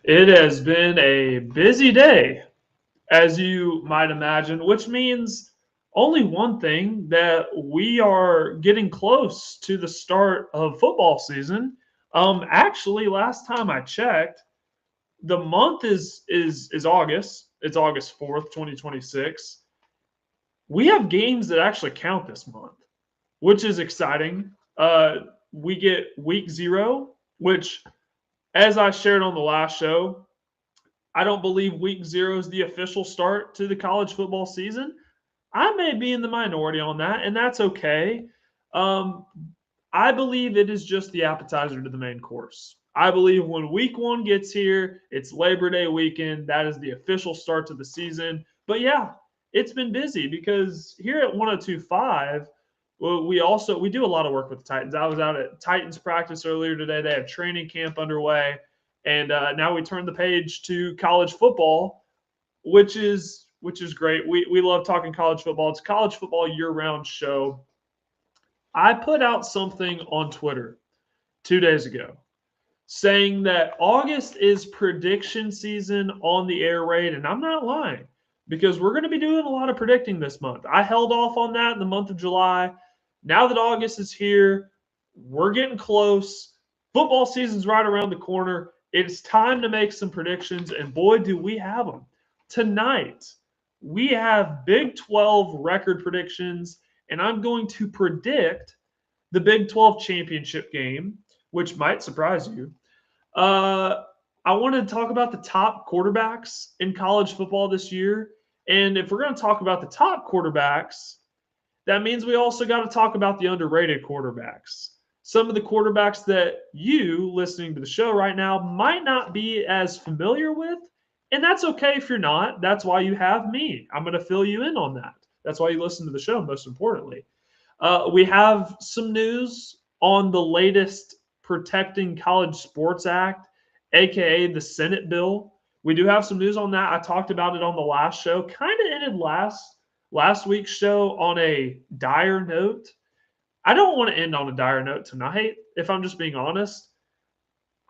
It has been a busy day, as you might imagine, which means only one thing that we are getting close to the start of football season. Actually, last time I checked, the month is August. It's August 4th, 2026. We have games that actually count this month, which is exciting. We get week 0, which, as I shared on the last show, I don't believe week 0 is the official start to the college football season. I may be in the minority on that, and that's okay. Um, I believe it is just the appetizer to the main course. I believe when week 1 gets here, it's Labor Day weekend. That is the official start to the season. But yeah, it's been busy because here at 1025, well, we do a lot of work with the Titans. I was out at Titans practice earlier today. They have training camp underway, and now we turn the page to college football, which is great. We love talking college football. It's a college football year round show. I put out something on Twitter 2 days ago saying that August is prediction season on the air raid, and I'm not lying because we're going to be doing a lot of predicting this month. I held off on that in the month of July. Now that August is here, we're getting close. Football season's right around the corner. It's time to make some predictions, and boy, do we have them. Tonight, we have Big 12 record predictions, and I'm going to predict the Big 12 championship game, which might surprise you. Uh, I want to talk about the top quarterbacks in college football this year. And if we're going to talk about the top quarterbacks, that means we also got to talk about the underrated quarterbacks. Some of the quarterbacks that you listening to the show right now might not be as familiar with. And that's okay if you're not. That's why you have me. I'm going to fill you in on that. That's why you listen to the show, most importantly. We have some news on the latest Protecting College Sports Act, aka the Senate bill. We do have some news on that. I talked about it on the last show. Kind of ended last week's show on a dire note. I don't want to end on a dire note tonight, if I'm just being honest.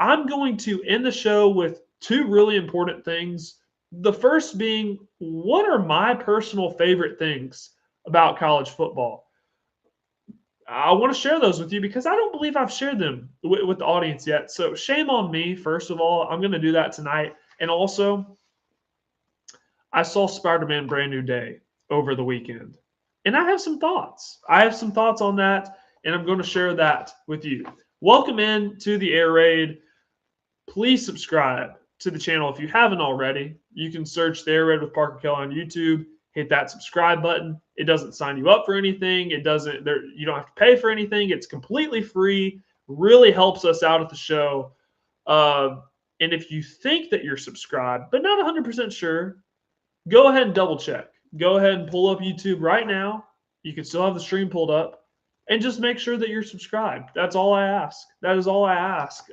I'm going to end the show with two really important things. The first being, what are my personal favorite things about college football? I want to share those with you because I don't believe I've shared them with the audience yet. So shame on me, first of all. I'm going to do that tonight. And also, I saw Spider-Man Brand New Day over the weekend. And I have some thoughts. I have some thoughts on that, and I'm going to share that with you. Welcome in to the Air Raid. Please subscribe to the channel if you haven't already. You can search the Air Raid with Parker Kelley on YouTube. Hit that subscribe button. It doesn't sign you up for anything. You don't have to pay for anything. It's completely free. Really helps us out at the show. And if you think that you're subscribed, but not 100% sure, go ahead and double check. Go ahead and pull up YouTube right now. You can still have the stream pulled up, and just make sure that you're subscribed. That's all I ask. That is all I ask.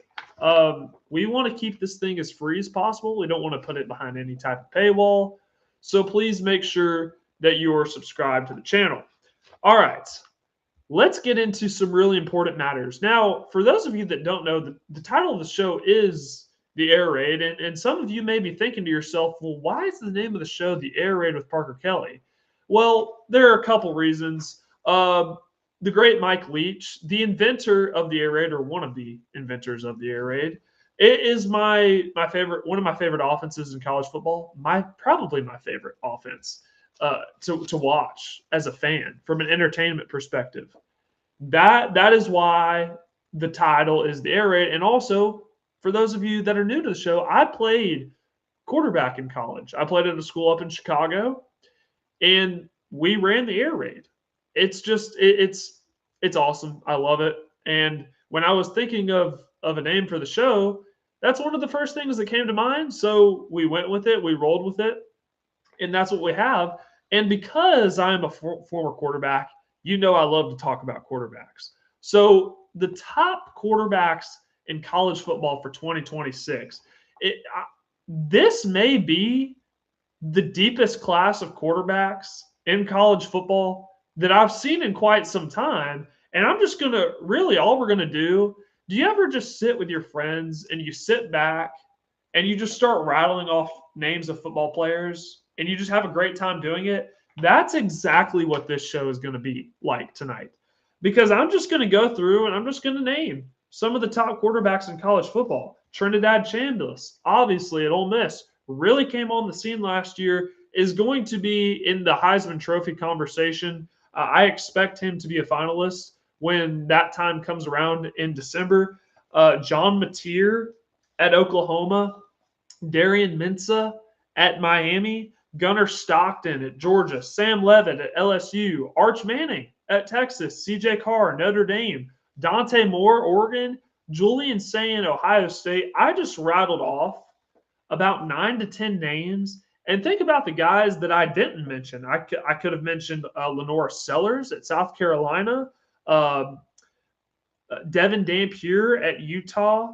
We want to keep this thing as free as possible. We don't want to put it behind any type of paywall. So please make sure that you are subscribed to the channel. All right, let's get into some really important matters. Now, for those of you that don't know, the title of the show is The Air Raid, and some of you may be thinking to yourself, well, why is the name of the show The Air Raid with Parker Kelley? Well, there are a couple reasons. The great Mike Leach, the inventor of the Air Raid, or one of the inventors of the Air Raid, it is my favorite, one of my favorite offenses in college football. Probably my favorite offense to watch as a fan from an entertainment perspective. That is why the title is the Air Raid. And also, for those of you that are new to the show, I played quarterback in college. I played at a school up in Chicago, and we ran the Air Raid. It's awesome. I love it. And when I was thinking of a name for the show, that's one of the first things that came to mind. So we went with it, we rolled with it, and that's what we have. And because I'm a former quarterback, you know I love to talk about quarterbacks. So the top quarterbacks in college football for 2026, this may be the deepest class of quarterbacks in college football that I've seen in quite some time. And I'm just going to really, all we're going to do you ever just sit with your friends and you sit back and you just start rattling off names of football players and you just have a great time doing it, that's exactly what this show is going to be like tonight. Because I'm just going to go through and I'm just going to name some of the top quarterbacks in college football. Trinidad Chambliss, obviously at Ole Miss, really came on the scene last year, is going to be in the Heisman Trophy conversation. I expect him to be a finalist when that time comes around in December. John Mateer at Oklahoma, Darian Mensah at Miami, Gunnar Stockton at Georgia, Sam Levitt at LSU, Arch Manning at Texas, CJ Carr, Notre Dame, Dante Moore, Oregon, Julian Sayin, Ohio State. I just rattled off about 9 to 10 names. And think about the guys that I didn't mention. I could have mentioned Lenora Sellers at South Carolina, uh, Devin Dampier at Utah,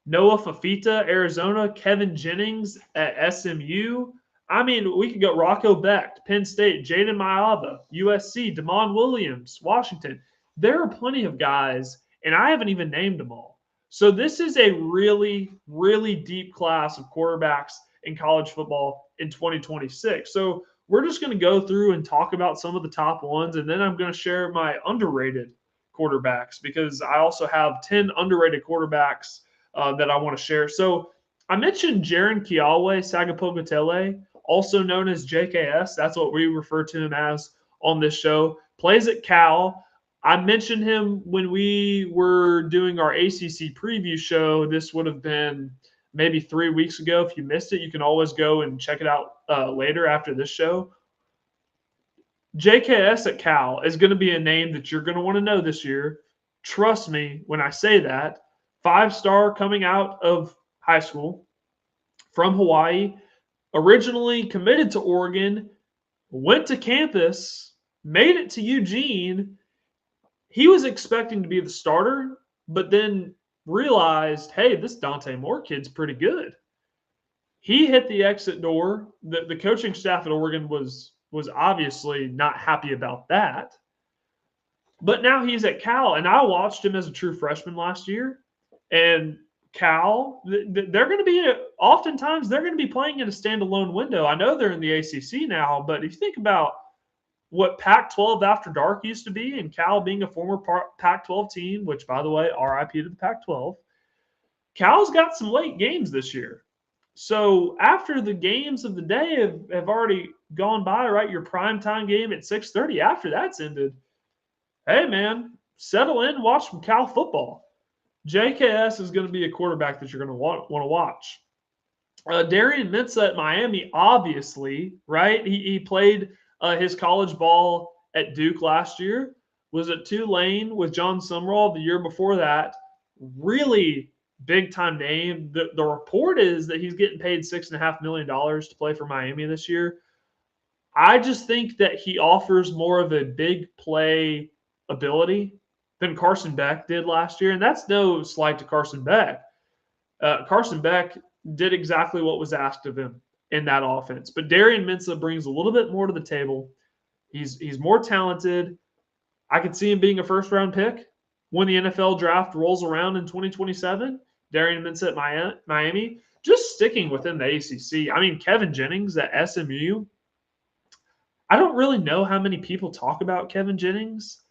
Noah Fafita, Arizona, Kevin Jennings at SMU. I mean, we could go Rocco Becht, Penn State, Jaden Maava, USC, Damon Williams, Washington. There are plenty of guys, and I haven't even named them all. So this is a really, really deep class of quarterbacks in college football in 2026. So we're just going to go through and talk about some of the top ones, and then I'm going to share my underrated quarterbacks because I also have 10 underrated quarterbacks that I want to share. So I mentioned Jaron Kialwe Sagapogotele, also known as JKS. That's what we refer to him as on this show. Plays at Cal. I mentioned him when we were doing our ACC preview show. This would have been maybe 3 weeks ago. If you missed it, you can always go and check it out later after this show. JKS at Cal is going to be a name that you're going to want to know this year. Trust me when I say that. 5-star coming out of high school from Hawaii, originally committed to Oregon, went to campus, made it to Eugene. He was expecting to be the starter, but then realized, hey, this Dante Moore kid's pretty good. He hit the exit door. The coaching staff at Oregon was obviously not happy about that. But now he's at Cal, and I watched him as a true freshman last year. And Cal, they're going to be oftentimes they're going to be playing in a standalone window. I know they're in the ACC now, but if you think about what Pac-12 After Dark used to be, and Cal being a former Pac-12 team, which by the way, RIP to the Pac-12, Cal's got some late games this year. So after the games of the day have already gone by, right? Your primetime game at 6:30. After that's ended, hey man, settle in, watch some Cal football. JKS is going to be a quarterback that you're going to want to watch. Darian Mensah at Miami, obviously, right? He played his college ball at Duke last year, was at Tulane with John Sumrall the year before that. Really big-time name. The report is that he's getting paid $6.5 million to play for Miami this year. I just think that he offers more of a big play ability than Carson Beck did last year. And that's no slight to Carson Beck. Carson Beck did exactly what was asked of him in that offense. But Darian Mensah brings a little bit more to the table. He's more talented. I could see him being a first-round pick when the NFL draft rolls around in 2027. Darian Mensah at Miami. Just sticking within the ACC. I mean, Kevin Jennings at SMU. I don't really know how many people talk about Kevin Jennings.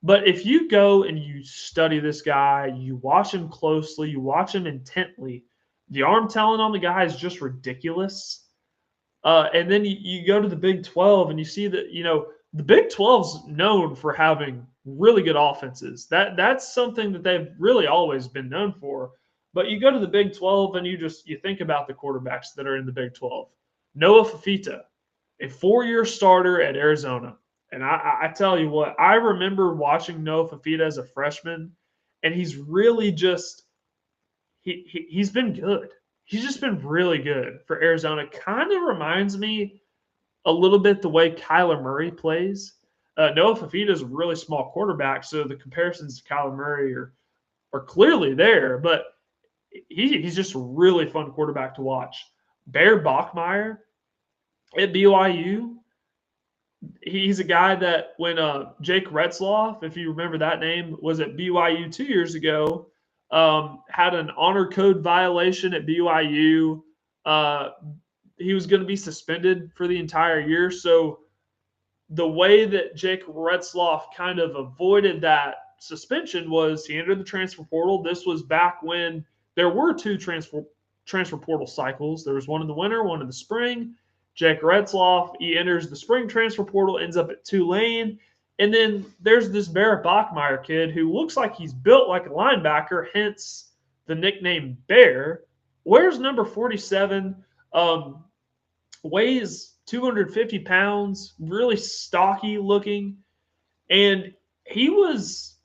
But if you go and you study this guy, you watch him closely, you watch him intently, the arm talent on the guy is just ridiculous. And then you go to the Big 12 and you see that, the Big 12's known for having really good offenses. That's something that they've really always been known for. But you go to the Big 12 and you think about the quarterbacks that are in the Big 12. Noah Fafita, a 4-year starter at Arizona. And I tell you what, I remember watching Noah Fafita as a freshman, and he's really just he's been good. He's just been really good for Arizona. Kind of reminds me a little bit the way Kyler Murray plays. Noah Fafita is a really small quarterback, so the comparisons to Kyler Murray are clearly there, but he's just a really fun quarterback to watch. Bear Bachmeier at BYU, he's a guy that when Jake Retzloff, if you remember that name, was at BYU 2 years ago, had an honor code violation at BYU. He was going to be suspended for the entire year. So the way that Jake Retzloff kind of avoided that suspension was he entered the transfer portal. This was back when there were two transfer portal cycles. There was one in the winter, one in the spring. Jake Retzloff, he enters the spring transfer portal, ends up at Tulane. And then there's this Barrett Bachmeier kid who looks like he's built like a linebacker, hence the nickname Bear. Wears number 47, weighs 250 pounds, really stocky looking. And he was,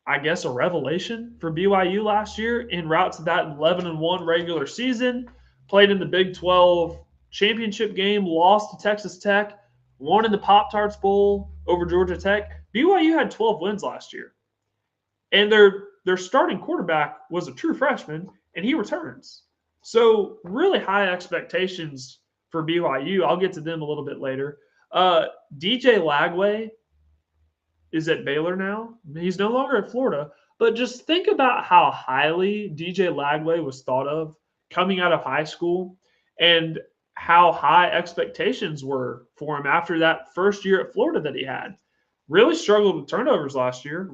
I guess, a revelation for BYU last year en route to that 11-1 regular season. Played in the Big 12 championship game, lost to Texas Tech, won in the Pop-Tarts Bowl over Georgia Tech. BYU had 12 wins last year. And their starting quarterback was a true freshman, and he returns. So really high expectations for BYU. I'll get to them a little bit later. DJ Lagway is at Baylor now. He's no longer at Florida. But just think about how highly DJ Lagway was thought of coming out of high school and how high expectations were for him after that first year at Florida that he had. Really struggled with turnovers last year.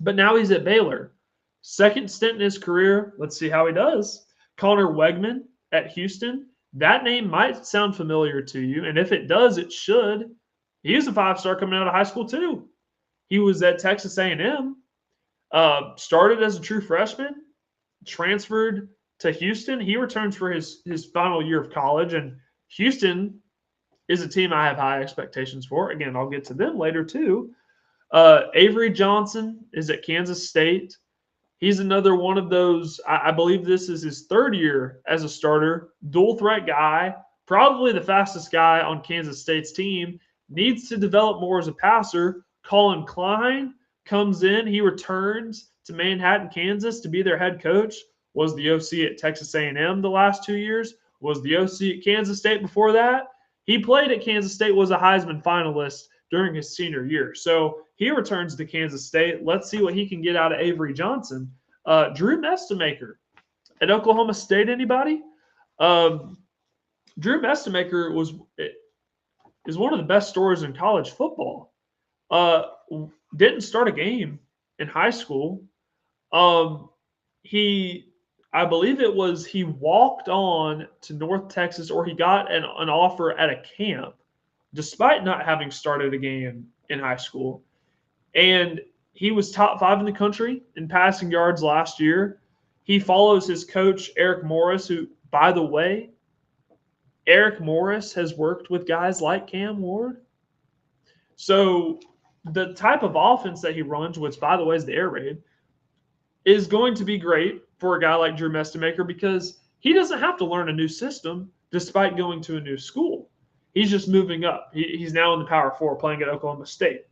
But now he's at Baylor. Second stint in his career. Let's see how he does. Connor Wegman at Houston. That name might sound familiar to you, and if it does, it should. He was a five-star coming out of high school too. He was at Texas A&M. Started as a true freshman, transferred to Houston. He returns for his final year of college, and Houston is a team I have high expectations for. Again, I'll get to them later too. Avery Johnson is at Kansas State. He's another one of those, I believe this is his third year as a starter, dual threat guy, probably the fastest guy on Kansas State's team, needs to develop more as a passer. Colin Klein comes in. He returns to Manhattan, Kansas to be their head coach. Was the OC at Texas A&M the last 2 years. Was the OC at Kansas State before that. He played at Kansas State, was a Heisman finalist during his senior year. So he returns to Kansas State. Let's see what he can get out of Avery Johnson. Drew Mestemaker at Oklahoma State, anybody? Drew Mestemaker is one of the best stories in college football. Didn't start a game in high school. I believe it was he walked on to North Texas, or he got an offer at a camp despite not having started a game in high school. And he was top 5 in the country in passing yards last year. He follows his coach, Eric Morris, who, by the way, Eric Morris has worked with guys like Cam Ward. So the type of offense that he runs, which, by the way, is the air raid, is going to be great for a guy like Drew Mestemaker because he doesn't have to learn a new system despite going to a new school. He's just moving up. He's now in the Power 4 playing at Oklahoma State.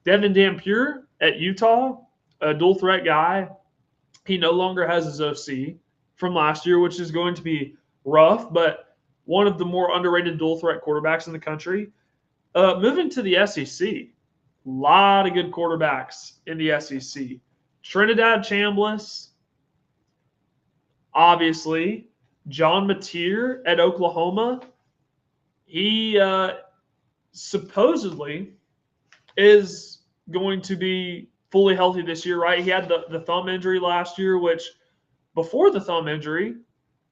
Devin Dampier at Utah, a dual threat guy. He no longer has his OC from last year, which is going to be rough, but one of the more underrated dual threat quarterbacks in the country. Moving to the SEC, a lot of good quarterbacks in the SEC. Trinidad Chambliss, obviously. John Mateer at Oklahoma. He supposedly is going to be fully healthy this year, right? He had the thumb injury last year, which before the thumb injury,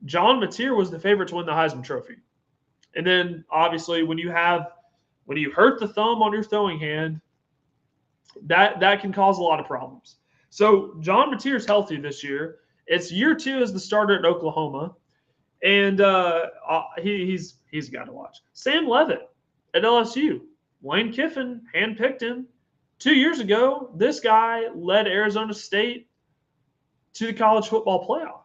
John Mateer was the favorite to win the Heisman Trophy. And then obviously when you hurt the thumb on your throwing hand, that can cause a lot of problems. So John Mateer's healthy this year. It's year 2 as the starter at Oklahoma. And he's a guy to watch. Sam Leavitt at LSU. Lane Kiffin handpicked him 2 years ago. This guy led Arizona State to the college football playoff.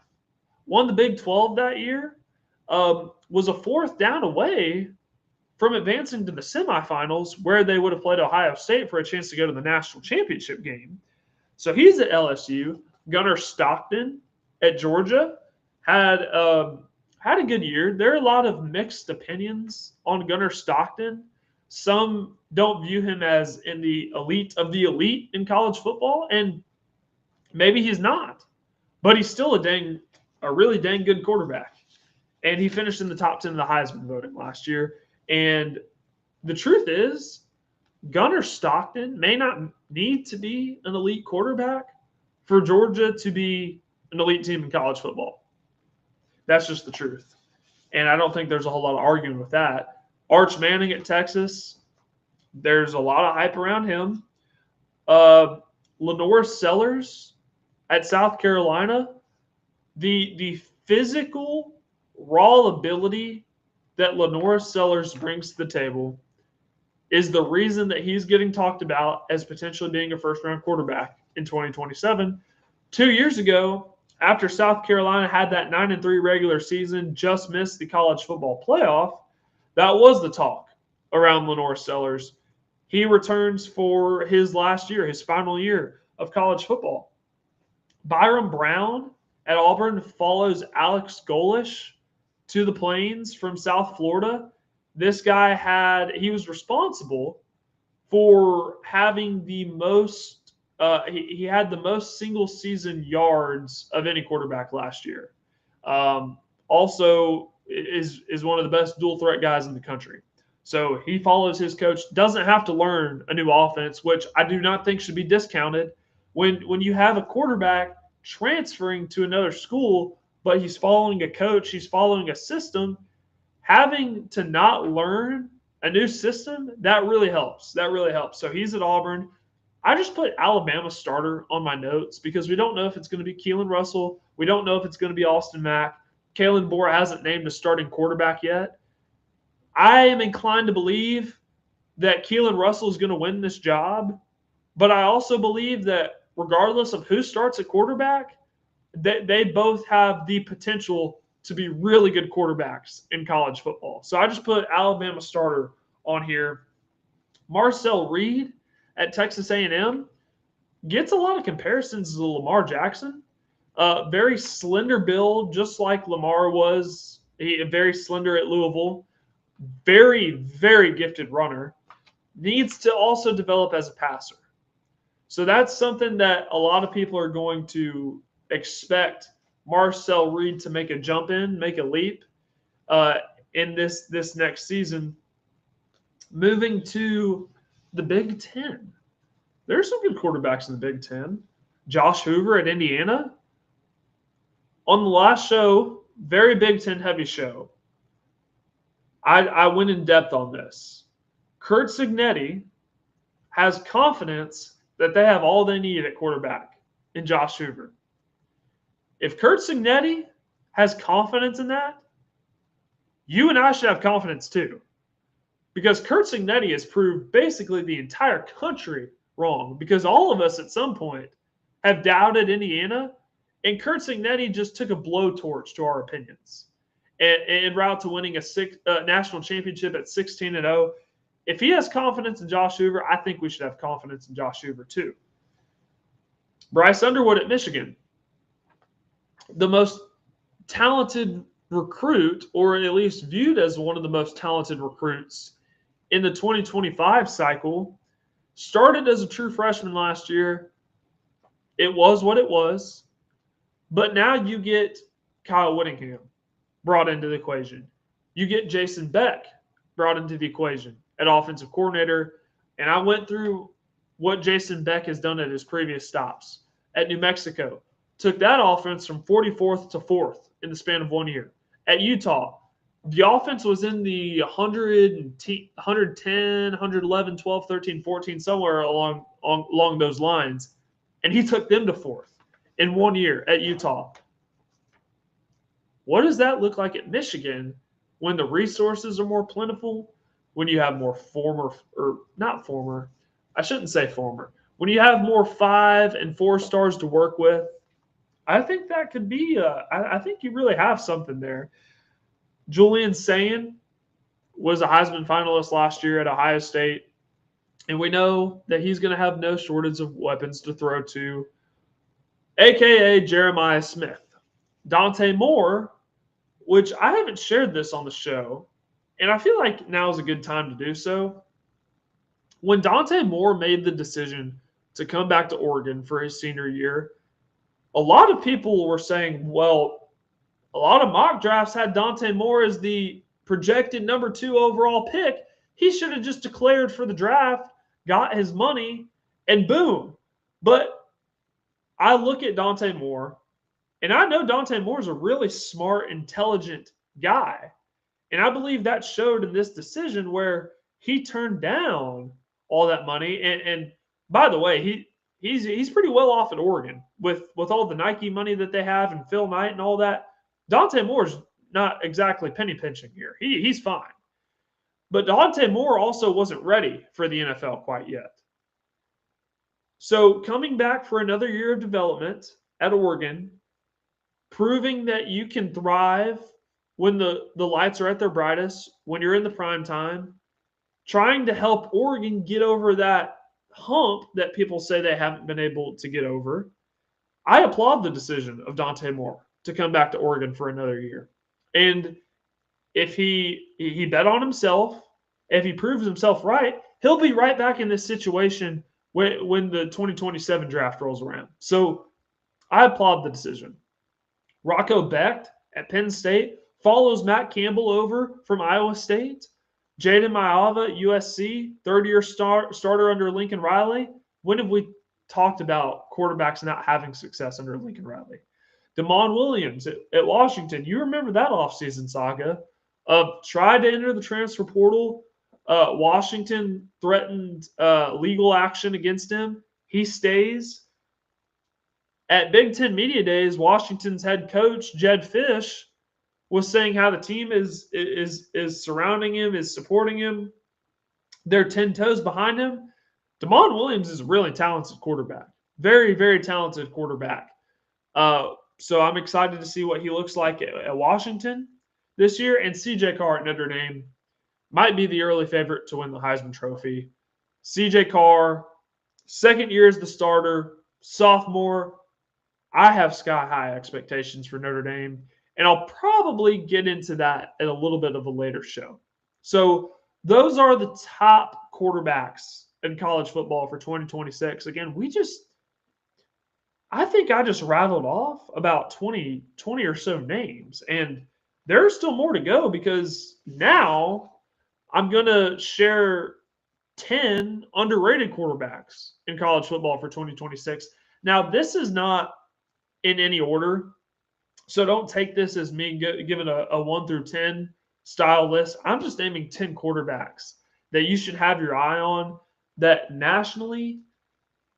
Won the Big 12 that year. Was a 4th down away from advancing to the semifinals where they would have played Ohio State for a chance to go to the national championship game. So he's at LSU. Gunnar Stockton at Georgia had a good year. There are a lot of mixed opinions on Gunnar Stockton. Some don't view him as in the elite of the elite in college football, and Maybe he's not, but he's still a really dang good quarterback. And he finished in the top 10 of the Heisman voting last year. And the truth is, Gunnar Stockton may not need to be an elite quarterback for Georgia to be an elite team in college football. That's just the truth. And I don't think there's a whole lot of arguing with that. Arch Manning at Texas, there's a lot of hype around him. Lenore Sellers at South Carolina, the physical raw ability that Lenore Sellers brings to the table is the reason that he's getting talked about as potentially being a first-round quarterback in 2027. 2 years ago, after South Carolina had that 9-3 regular season, just missed the college football playoff, that was the talk around Lenore Sellers. He returns for his last year, his final year of college football. Byron Brown at Auburn follows Alex Golish to the Plains from South Florida. This guy he was responsible for having the most, he had the most single season yards of any quarterback last year. Also is one of the best dual threat guys in the country. So he follows his coach, doesn't have to learn a new offense, which I do not think should be discounted. When you have a quarterback transferring to another school, but he's following a coach, he's following a system, having to not learn a new system, that really helps. That really helps. So he's at Auburn. I just put Alabama starter on my notes because we don't know if it's going to be Keelan Russell. We don't know if it's going to be Austin Mack. Kalen Bohr hasn't named a starting quarterback yet. I am inclined to believe that Keelan Russell is going to win this job, but I also believe that regardless of who starts at quarterback, they both have the potential to be really good quarterbacks in college football. So I just put Alabama starter on here. Marcel Reed at Texas A&M gets a lot of comparisons to Lamar Jackson. Very slender build, just like Lamar was. Very slender at Louisville. Very, very gifted runner. Needs to also develop as a passer. So that's something that a lot of people are going to expect Marcel Reed to make a jump in, make a leap in this next season. Moving to the Big Ten. There's some good quarterbacks in the Big Ten. Josh Hoover at Indiana. On the last show, very Big Ten heavy show, I went in depth on this. Kurt Cignetti has confidence that they have all they need at quarterback in Josh Hoover. If Kurt Cignetti has confidence in that, you and I should have confidence too. Because Kurt Cignetti has proved basically the entire country wrong. Because all of us at some point have doubted Indiana, and Kurt Cignetti just took a blowtorch to our opinions. En route to winning a national championship at 16-0. If he has confidence in Josh Hoover, I think we should have confidence in Josh Hoover too. Bryce Underwood at Michigan. The most talented recruit, or at least viewed as one of the most talented recruits in the 2025 cycle, started as a true freshman last year. It was what it was. But now you get Kyle Whittingham brought into the equation. You get Jason Beck brought into the equation at offensive coordinator. And I went through what Jason Beck has done at his previous stops at New Mexico. Took that offense from 44th to 4th in the span of 1 year. At Utah, the offense was in the 110, 111, 12, 13, 14, somewhere along those lines. And he took them to 4th in 1 year at Utah. What does that look like at Michigan when the resources are more plentiful, when you have more when you have more 5 and 4 stars to work with? I think that could be I think you really have something there. Julian Sayin was a Heisman finalist last year at Ohio State, and we know that he's going to have no shortage of weapons to throw to, a.k.a. Jeremiah Smith. Dante Moore, which I haven't shared this on the show, and I feel like now is a good time to do so. When Dante Moore made the decision to come back to Oregon for his senior year, A lot of people were saying, well, a lot of mock drafts had Dante Moore as the projected number 2 overall pick. He should have just declared for the draft, got his money, and boom. But I look at Dante Moore, and I know Dante Moore is a really smart, intelligent guy. And I believe that showed in this decision where he turned down all that money. And by the way, he's pretty well off at Oregon with all the Nike money that they have and Phil Knight and all that. Dante Moore's not exactly penny pinching here. He's fine. But Dante Moore also wasn't ready for the NFL quite yet. So coming back for another year of development at Oregon, proving that you can thrive when the lights are at their brightest, when you're in the prime time, trying to help Oregon get over that hump that people say they haven't been able to get over. I applaud the decision of Dante Moore to come back to Oregon for another year. And if he bet on himself, if he proves himself right, he'll be right back in this situation when the 2027 draft rolls around. So I applaud the decision. Rocco Becht at Penn State follows Matt Campbell over from Iowa State. Jaden Maiava, USC, third-year starter under Lincoln Riley. When have we talked about quarterbacks not having success under Lincoln Riley? Damon Williams at Washington. You remember that offseason saga of tried to enter the transfer portal. Washington threatened legal action against him. He stays. At Big Ten Media Days, Washington's head coach, Jed Fish, was saying how the team is surrounding him, is supporting him. They're 10 toes behind him. Damon Williams is a really talented quarterback. Very, very talented quarterback. So I'm excited to see what he looks like at Washington this year. And CJ Carr at Notre Dame might be the early favorite to win the Heisman Trophy. CJ Carr, second year as the starter, sophomore. I have sky-high expectations for Notre Dame. And I'll probably get into that in a little bit of a later show. So those are the top quarterbacks in college football for 2026. Again, I think I just rattled off about 20 or so names. And there's still more to go because now I'm going to share 10 underrated quarterbacks in college football for 2026. Now, this is not in any order. So don't take this as me giving a 1 through 10 style list. I'm just naming 10 quarterbacks that you should have your eye on that nationally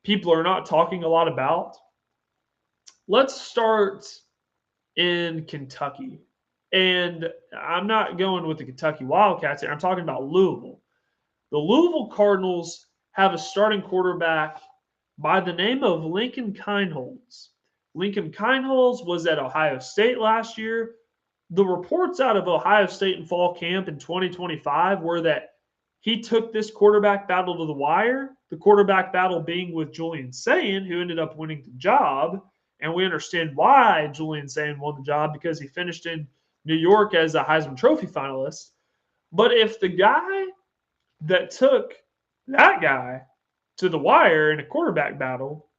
people are not talking a lot about. Let's start in Kentucky. And I'm not going with the Kentucky Wildcats here. I'm talking about Louisville. The Louisville Cardinals have a starting quarterback by the name of Lincoln Kienholz. Lincoln Kienholz was at Ohio State last year. The reports out of Ohio State in fall camp in 2025 were that he took this quarterback battle to the wire, the quarterback battle being with Julian Sayin, who ended up winning the job. And we understand why Julian Sayin won the job because he finished in New York as a Heisman Trophy finalist. But if the guy that took that guy to the wire in a quarterback battle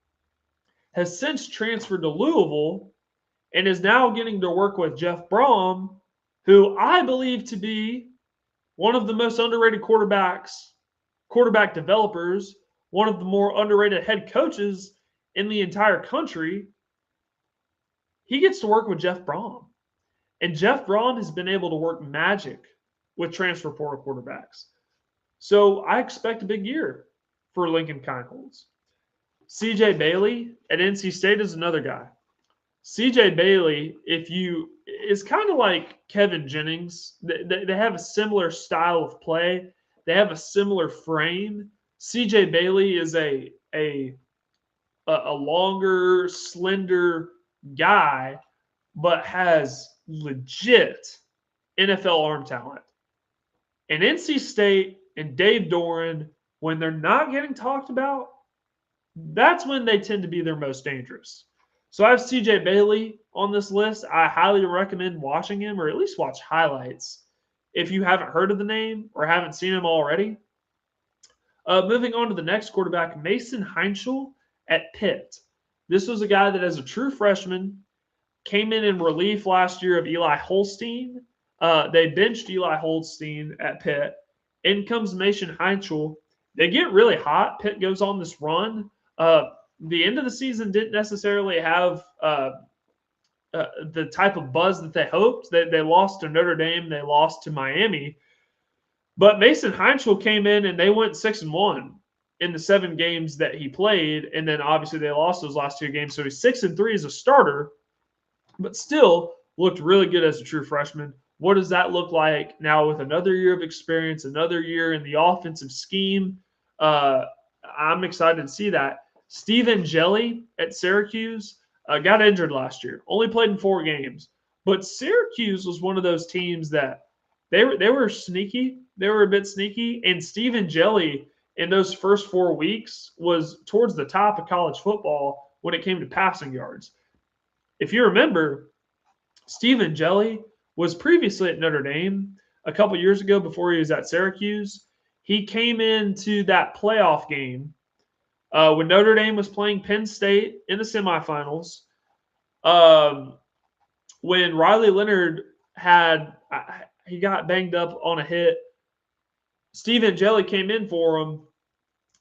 has since transferred to Louisville and is now getting to work with Jeff Brom, who I believe to be one of the most underrated quarterback developers, one of the more underrated head coaches in the entire country. He gets to work with Jeff Brom. And Jeff Brom has been able to work magic with transfer portal quarterbacks. So I expect a big year for Lincoln Kienholz. CJ Bailey at NC State is another guy. CJ Bailey, is kind of like Kevin Jennings. They have a similar style of play. They have a similar frame. CJ Bailey is a longer, slender guy, but has legit NFL arm talent. And NC State and Dave Doran, when they're not getting talked about, that's when they tend to be their most dangerous. So I have CJ Bailey on this list. I highly recommend watching him, or at least watch highlights if you haven't heard of the name or haven't seen him already. Moving on to the next quarterback, Mason Heinschel at Pitt. This was a guy that, as a true freshman, came in relief last year of Eli Holstein. They benched Eli Holstein at Pitt. In comes Mason Heinchel. They get really hot. Pitt goes on this run. The end of the season didn't necessarily have the type of buzz that they hoped. They lost to Notre Dame. They lost to Miami. But Mason Heinchel came in and they went 6-1 in the 7 games that he played. And then obviously they lost those last 2 games. So he's 6-3 as a starter, but still looked really good as a true freshman. What does that look like now with another year of experience, another year in the offensive scheme? I'm excited to see that. Stephen Jelly at Syracuse got injured last year, only played in 4 games. But Syracuse was one of those teams that they were sneaky. They were a bit sneaky. And Stephen Jelly in those first 4 weeks was towards the top of college football when it came to passing yards. If you remember, Stephen Jelly was previously at Notre Dame a couple years ago before he was at Syracuse. He came into that playoff game when Notre Dame was playing Penn State in the semifinals. When Riley Leonard he got banged up on a hit, Stephen Jelly came in for him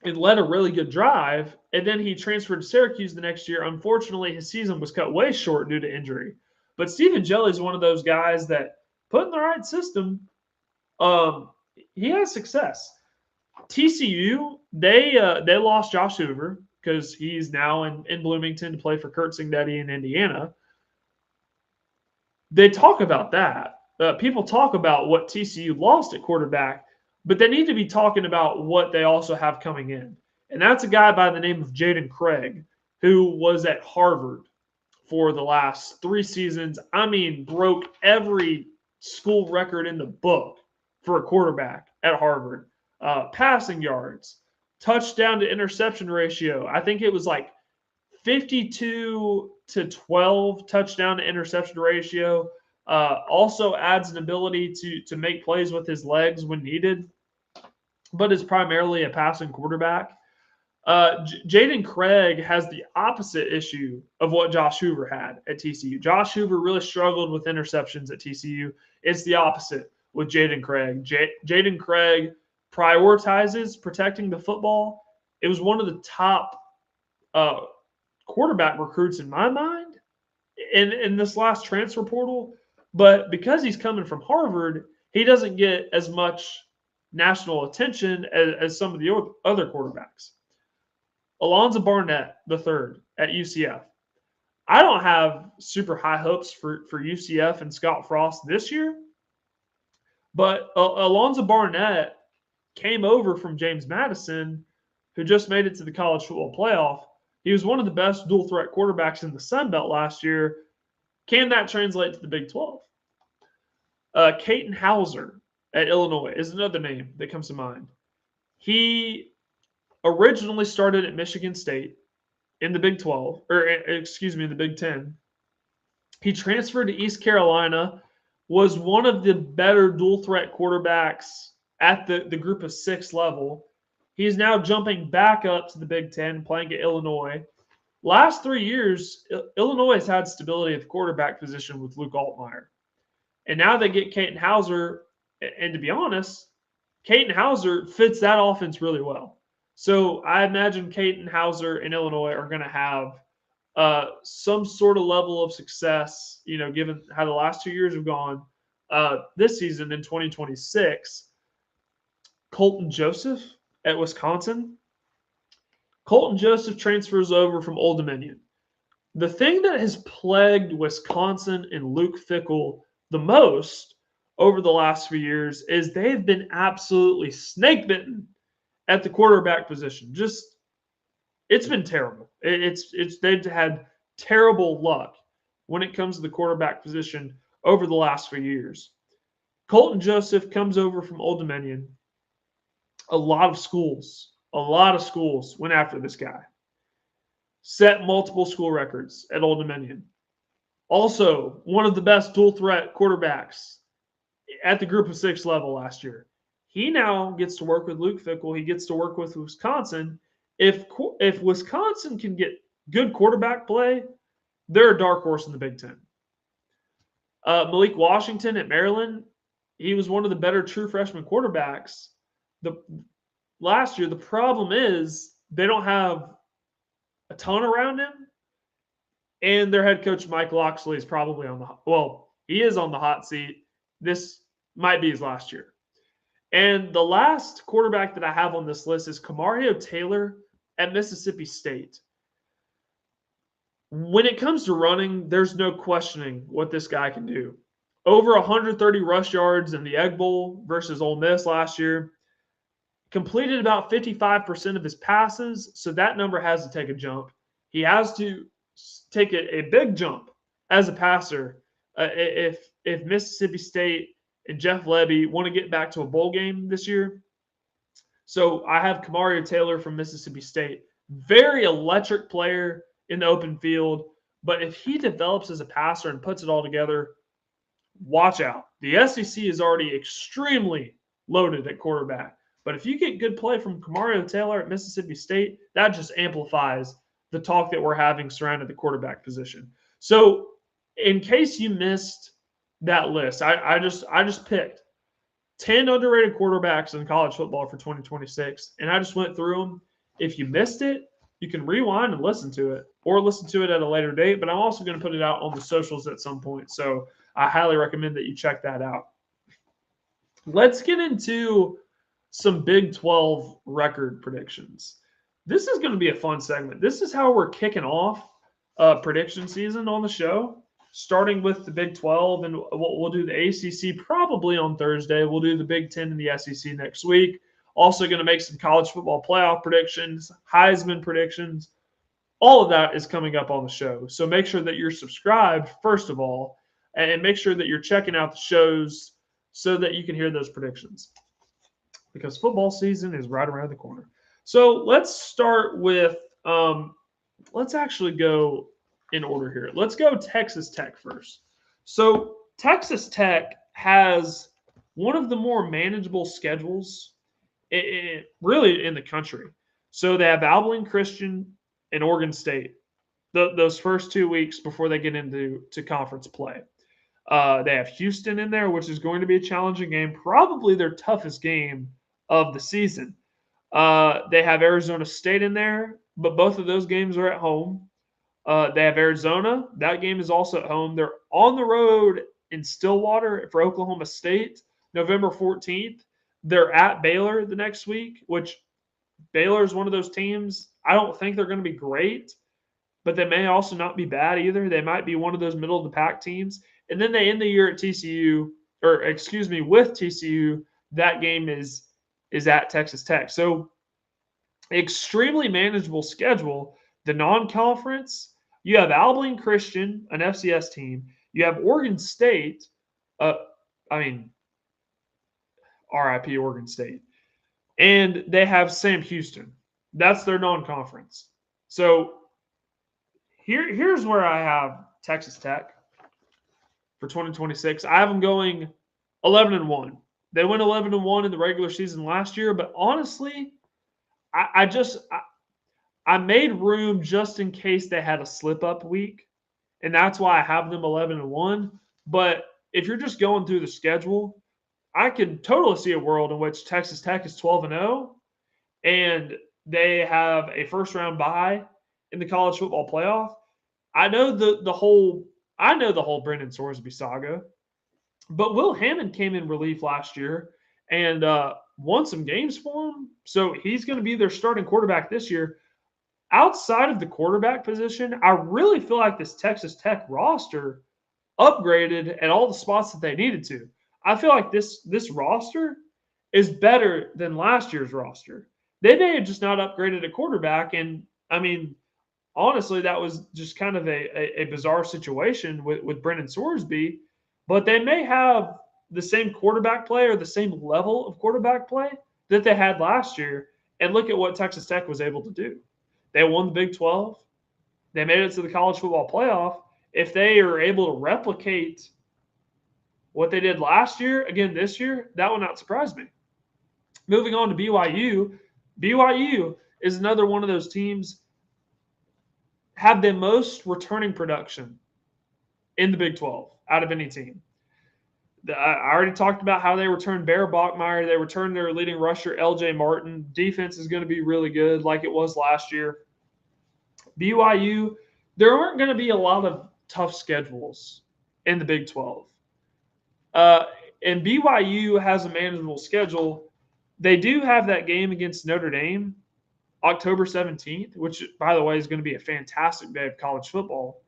and led a really good drive. And then he transferred to Syracuse the next year. Unfortunately, his season was cut way short due to injury. But Stephen Jelly is one of those guys that put in the right system, he has success. TCU, they lost Josh Hoover because he's now in Bloomington to play for Kurt Singdetti in Indiana. They talk about that. People talk about what TCU lost at quarterback, but they need to be talking about what they also have coming in. And that's a guy by the name of Jaden Craig, who was at Harvard for the last 3 seasons. I mean, broke every school record in the book for a quarterback at Harvard. Passing yards, touchdown to interception ratio. I think it was like 52-12 touchdown to interception ratio. Also adds an ability to make plays with his legs when needed, but is primarily a passing quarterback. Jaden Craig has the opposite issue of what Josh Hoover had at TCU. Josh Hoover really struggled with interceptions at TCU. It's the opposite with Jaden Craig. Jaden Craig prioritizes protecting the football. It was one of the top quarterback recruits in my mind in this last transfer portal. But because he's coming from Harvard, he doesn't get as much national attention as some of the other quarterbacks. Alonzo Barnett, the third at UCF. I don't have super high hopes for UCF and Scott Frost this year, but Alonzo Barnett came over from James Madison, who just made it to the college football playoff. He was one of the best dual threat quarterbacks in the Sun Belt last year. Can that translate to the Big 12? Caton Hauser at Illinois is another name that comes to mind. He originally started at Michigan State in the Big 12, in the Big 10. He transferred to East Carolina, was one of the better dual threat quarterbacks at the group of 6 level. He's now jumping back up to the Big 10, playing at Illinois. Last 3 years, Illinois has had stability at the quarterback position with Luke Altmaier. And now they get Caton Hauser, and to be honest, Caton Hauser fits that offense really well. So I imagine Caton Hauser and Illinois are going to have some sort of level of success, given how the last 2 years have gone. This season in 2026, Colton Joseph at Wisconsin. Colton Joseph transfers over from Old Dominion. The thing that has plagued Wisconsin and Luke Fickell the most over the last few years is they've been absolutely snake bitten at the quarterback position. It's been terrible. They've had terrible luck when it comes to the quarterback position over the last few years. Colton Joseph comes over from Old Dominion. A lot of schools went after this guy. Set multiple school records at Old Dominion. Also, one of the best dual threat quarterbacks at the group of 6 level last year. He now gets to work with Luke Fickell. He gets to work with Wisconsin. If Wisconsin can get good quarterback play, they're a dark horse in the Big Ten. Malik Washington at Maryland, he was one of the better true freshman quarterbacks last year. The problem is they don't have a ton around him, and their head coach Mike Locksley is probably he is on the hot seat. This might be his last year. And the last quarterback that I have on this list is Kamario Taylor at Mississippi State. When it comes to running, there's no questioning what this guy can do. Over 130 rush yards in the Egg Bowl versus Ole Miss last year. Completed about 55% of his passes, so that number has to take a jump. He has to take a big jump as a passer if Mississippi State and Jeff Lebby want to get back to a bowl game this year. So I have Kamario Taylor from Mississippi State. Very electric player in the open field, but if he develops as a passer and puts it all together, watch out. The SEC is already extremely loaded at quarterback. But if you get good play from Kamario Taylor at Mississippi State, that just amplifies the talk that we're having surrounding the quarterback position. So in case you missed that list, I just picked 10 underrated quarterbacks in college football for 2026, and I just went through them. If you missed it, you can rewind and listen to it, or listen to it at a later date. But I'm also going to put it out on the socials at some point. So I highly recommend that you check that out. Let's get into some Big 12 record predictions. This is going to be a fun segment. This is how we're kicking off prediction season on the show, starting with the Big 12, and we'll do the ACC probably on Thursday. We'll do the Big 10 and the SEC next week. Also going to make some college football playoff predictions, Heisman predictions. All of that is coming up on the show. So make sure that you're subscribed, first of all, and make sure that you're checking out the shows so that you can hear those predictions, because football season is right around the corner. So let's start with let's actually go in order here. Let's go Texas Tech first. So Texas Tech has one of the more manageable schedules really in the country. So they have Abilene Christian and Oregon State those first 2 weeks before they get into conference play. They have Houston in there, which is going to be a challenging game, probably their toughest game of the season. They have Arizona State in there, but both of those games are at home. They have Arizona. That game is also at home. They're on the road in Stillwater for Oklahoma State, November 14th. They're at Baylor the next week, which Baylor is one of those teams. I don't think they're going to be great, but they may also not be bad either. They might be one of those middle of the pack teams. And then they end the year at TCU, with TCU. That game is at Texas Tech. So extremely manageable schedule. The non-conference, you have Abilene Christian, an FCS team. You have Oregon State. RIP Oregon State. And they have Sam Houston. That's their non-conference. So here's where I have Texas Tech for 2026. I have them going 11-1. They went 11-1 in the regular season last year, but honestly, I made room just in case they had a slip-up week, and that's why I have them 11-1. But if you're just going through the schedule, I can totally see a world in which Texas Tech is 12-0, and they have a first-round bye in the college football playoff. I know the whole Brendan Sorsby saga, but Will Hammond came in relief last year and won some games for him. So he's going to be their starting quarterback this year. Outside of the quarterback position, I really feel like this Texas Tech roster upgraded at all the spots that they needed to. I feel like this roster is better than last year's roster. They may have just not upgraded a quarterback, and I mean, honestly, that was just kind of a bizarre situation with Brendan Sorsby, but they may have the same quarterback play or the same level of quarterback play that they had last year. And look at what Texas Tech was able to do. They won the Big 12. They made it to the college football playoff. If they are able to replicate what they did last year, again this year, that would not surprise me. Moving on to BYU. BYU is another one of those teams have the most returning production in the Big 12 out of any team. I already talked about how they returned Bear Bachmeier. They returned their leading rusher, L.J. Martin. Defense is going to be really good like it was last year. BYU, there aren't going to be a lot of tough schedules in the Big 12. And BYU has a manageable schedule. They do have that game against Notre Dame, October 17th, which, by the way, is going to be a fantastic day of college football.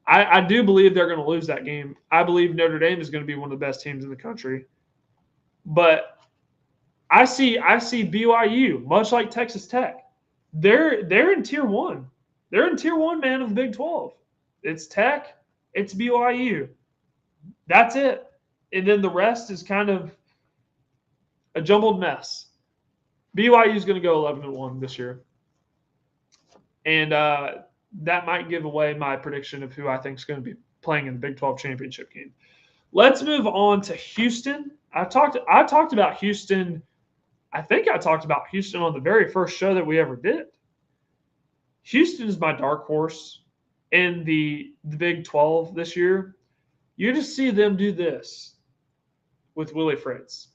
I do believe they're going to lose that game. I believe Notre Dame is going to be one of the best teams in the country. But I see BYU, much like Texas Tech. They're in Tier 1. They're in Tier 1, man, of the Big 12. It's Tech, it's BYU. That's it. And then the rest is kind of a jumbled mess. BYU is going to go 11-1 this year. And that might give away my prediction of who I think is going to be playing in the Big 12 championship game. Let's move on to Houston. I talked about Houston. I think I talked about Houston on the very first show that we ever did. Houston is my dark horse in the Big 12 this year. You just see them do this with Willie Fritz.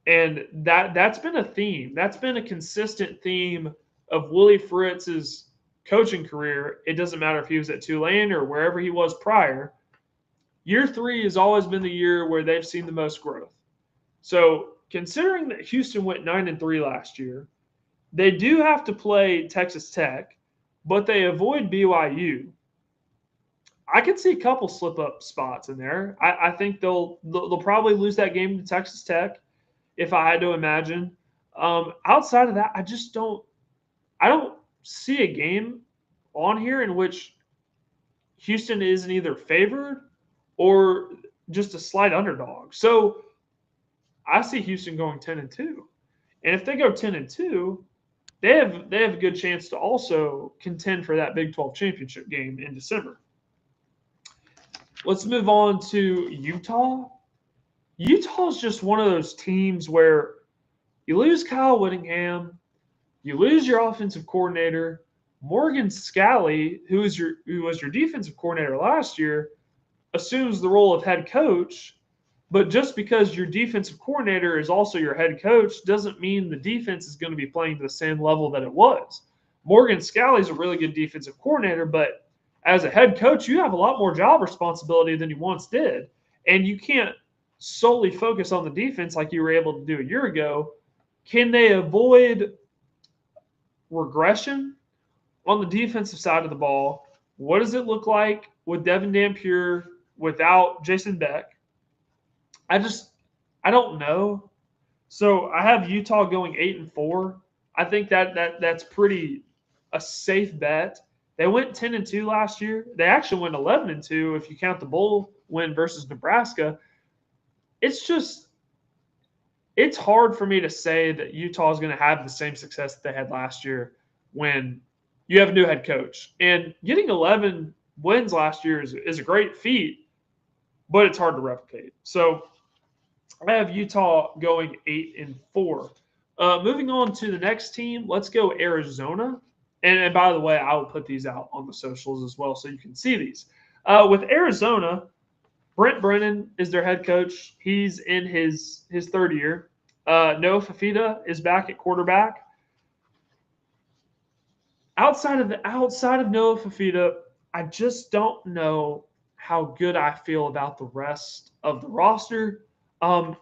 And that's been a theme. That's been a consistent theme of Willie Fritz's coaching career. It doesn't matter if he was at Tulane or wherever he was prior. Year 3 has always been the year where they've seen the most growth. So considering that Houston went 9-3 last year, they do have to play Texas Tech, but they avoid BYU. I could see a couple slip-up spots in there. I think they'll probably lose that game to Texas Tech, if I had to imagine. Outside of that, I don't see a game on here in which Houston isn't either favored or just a slight underdog. So I see Houston going 10-2. And if they go 10-2, they have a good chance to also contend for that Big 12 championship game in December. Let's move on to Utah. Utah is just one of those teams where you lose Kyle Whittingham, you lose your offensive coordinator. Morgan Scalley, who was your defensive coordinator last year, assumes the role of head coach. But just because your defensive coordinator is also your head coach doesn't mean the defense is going to be playing to the same level that it was. Morgan Scalley is a really good defensive coordinator, but as a head coach, you have a lot more job responsibility than you once did. And you can't solely focus on the defense like you were able to do a year ago. Can they avoid regression on the defensive side of the ball? What does it look like with Devin Dampier without Jason Beck? I don't know. So I have Utah going 8-4. I think that's pretty a safe bet. They went 10-2 last year. They actually went 11-2 if you count the bowl win versus Nebraska. It's hard for me to say that Utah is going to have the same success that they had last year when you have a new head coach. And getting 11 wins last year is a great feat, but it's hard to replicate. So I have Utah going 8-4. Moving on to the next team, let's go Arizona. And by the way, I will put these out on the socials as well so you can see these. With Arizona, Brent Brennan is their head coach. He's in his third year. Noah Fafita is back at quarterback. Outside of Noah Fafita, I just don't know how good I feel about the rest of the roster. And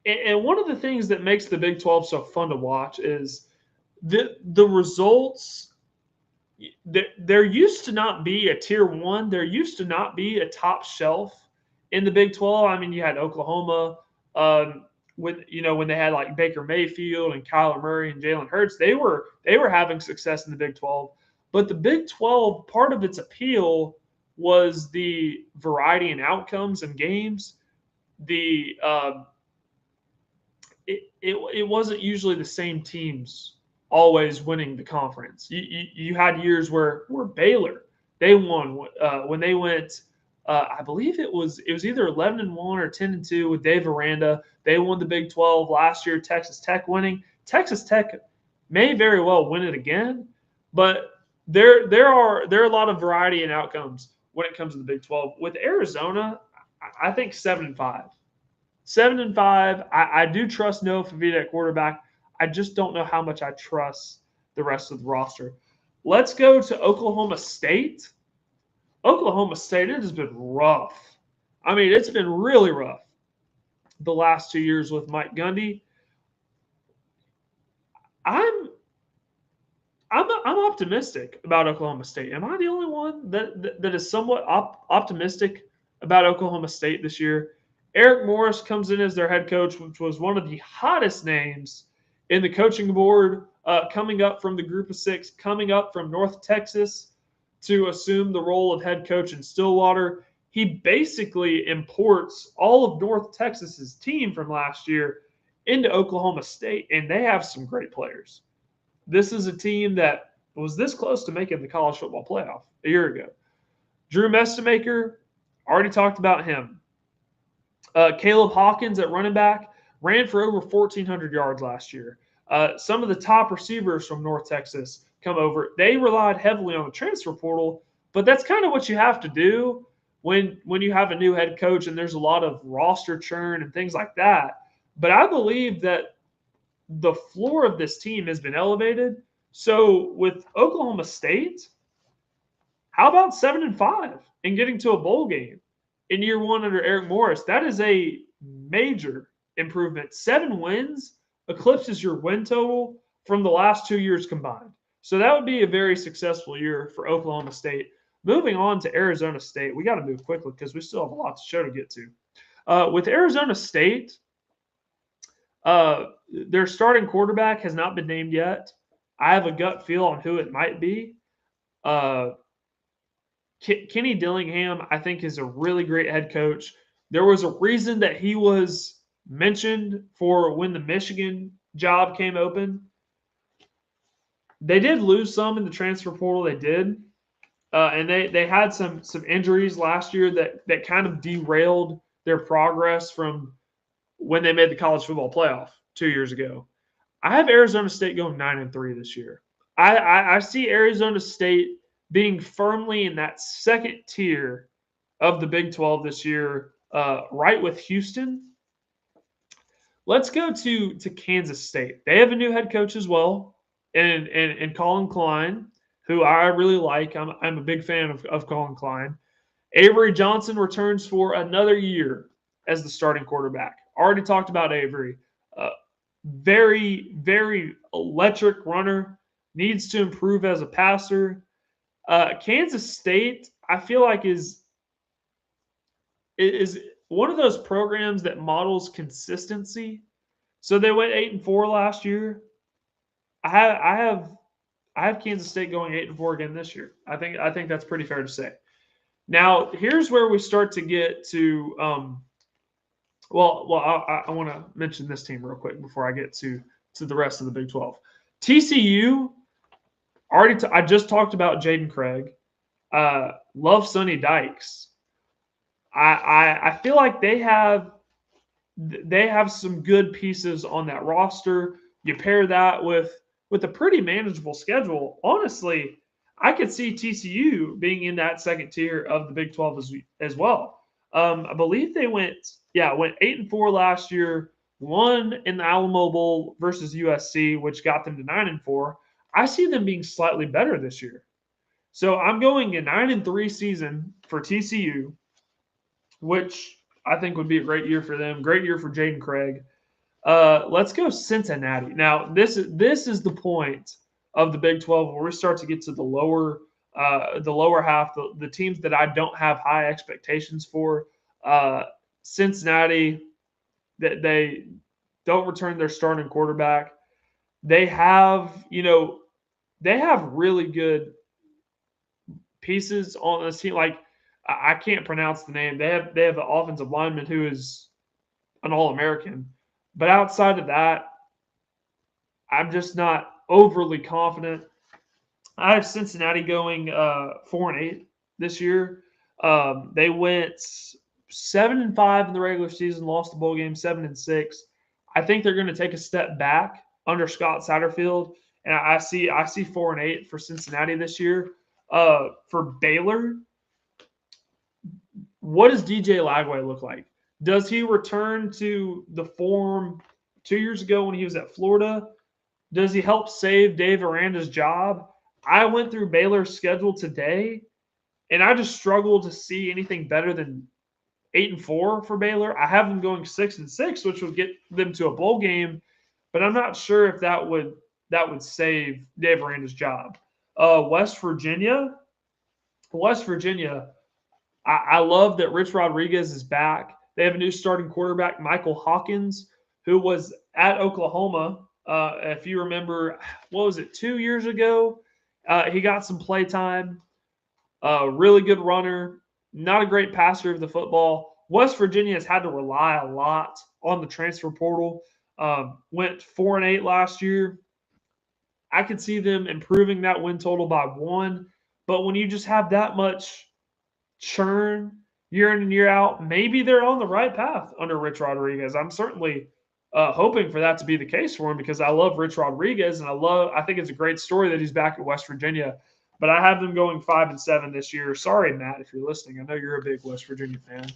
one of the things that makes the Big 12 so fun to watch is the results. There used to not be a tier 1. There used to not be a top shelf in the Big 12. I mean, you had Oklahoma when they had like Baker Mayfield and Kyler Murray and Jalen Hurts. They were having success in the Big 12. But the Big 12, part of its appeal was the variety in outcomes and games. It wasn't usually the same teams always winning the conference. You had years where Baylor, they won when they went. I believe it was either 11-1 or 10-2 with Dave Aranda. They won the Big 12 last year. Texas Tech winning. Texas Tech may very well win it again, but there are a lot of variety in outcomes when it comes to the Big 12. With Arizona, I think 7-5. 7-5. I do trust Noah Favita at quarterback. I just don't know how much I trust the rest of the roster. Let's go to Oklahoma State. Oklahoma State, it has been rough. I mean, it's been really rough the last 2 years with Mike Gundy. I'm I'm optimistic about Oklahoma State. Am I the only one that is somewhat optimistic about Oklahoma State this year? Eric Morris comes in as their head coach, which was one of the hottest names in the coaching board, coming up from the group of six, coming up from North Texas to assume the role of head coach in Stillwater. He basically imports all of North Texas's team from last year into Oklahoma State, and they have some great players. This is a team that was this close to making the college football playoff a year ago. Drew Mestemaker, already talked about him. Caleb Hawkins at running back ran for over 1,400 yards last year. Some of the top receivers from North Texas come over. They relied heavily on the transfer portal, but that's kind of what you have to do when you have a new head coach and there's a lot of roster churn and things like that. But I believe that the floor of this team has been elevated. So with Oklahoma State, how about 7-5 and getting to a bowl game in year one under Eric Morris? That is a major improvement. 7 wins eclipses your win total from the last 2 years combined. So that would be a very successful year for Oklahoma State. Moving on to Arizona State, we got to move quickly because we still have a lot to show to get to. With Arizona State, their starting quarterback has not been named yet. I have a gut feel on who it might be. Kenny Dillingham, I think, is a really great head coach. There was a reason that he was mentioned for when the Michigan job came open. They did lose some in the transfer portal. They did. And they had some injuries last year that kind of derailed their progress from when they made the college football playoff 2 years ago. I have Arizona State going 9-3 this year. I see Arizona State being firmly in that second tier of the Big 12 this year, right with Houston. Let's go to Kansas State. They have a new head coach as well, and Colin Klein, who I really like. I'm a big fan of Colin Klein. Avery Johnson returns for another year as the starting quarterback. Already talked about Avery. Very, very electric runner. Needs to improve as a passer. Kansas State, I feel like is one of those programs that models consistency. So they went 8-4 last year. I have Kansas State going 8-4 again this year. I think that's pretty fair to say. Now, here's where we start to get to. I want to mention this team real quick before I get to the rest of the Big 12. TCU. I just talked about Jaden Craig. Love Sonny Dykes. I feel like they have some good pieces on that roster. You pair that with a pretty manageable schedule. Honestly, I could see TCU being in that second tier of the Big 12 as well. I believe they went 8-4 last year, won in the Alamo Bowl versus USC, which got them to 9-4. I see them being slightly better this year. So I'm going a 9-3 season for TCU, which I think would be a great year for them. Great year for Jaden Craig. Let's go Cincinnati. Now, this is the point of the Big 12 where we start to get to the lower half, the teams that I don't have high expectations for. Cincinnati, that they don't return their starting quarterback. They have really good pieces on this team. Like, I can't pronounce the name. They have an offensive lineman who is an All-American. But outside of that, I'm just not overly confident. I have Cincinnati going 4-8 this year. They went 7-5 in the regular season, lost the bowl game 7-6. I think they're going to take a step back under Scott Satterfield and I see 4-8 for Cincinnati this year. For Baylor, what does DJ Lagway look like? Does he return to the form 2 years ago when he was at Florida? Does he help save Dave Aranda's job? I went through Baylor's schedule today, and I just struggle to see anything better than 8-4 for Baylor. I have them going 6-6, which would get them to a bowl game, but I'm not sure if that would save Dave Aranda's job. West Virginia, I love that Rich Rodriguez is back. They have a new starting quarterback, Michael Hawkins, who was at Oklahoma. If you remember, what was it, 2 years ago? He got some play time. Really good runner. Not a great passer of the football. West Virginia has had to rely a lot on the transfer portal. Went 4-8 last year. I could see them improving that win total by 1. But when you just have that much churn year in and year out, maybe they're on the right path under Rich Rodriguez. I'm certainly hoping for that to be the case for him because I love Rich Rodriguez and I think it's a great story that he's back at West Virginia. But I have them going 5-7 this year. Sorry, Matt, if you're listening. I know you're a big West Virginia fan.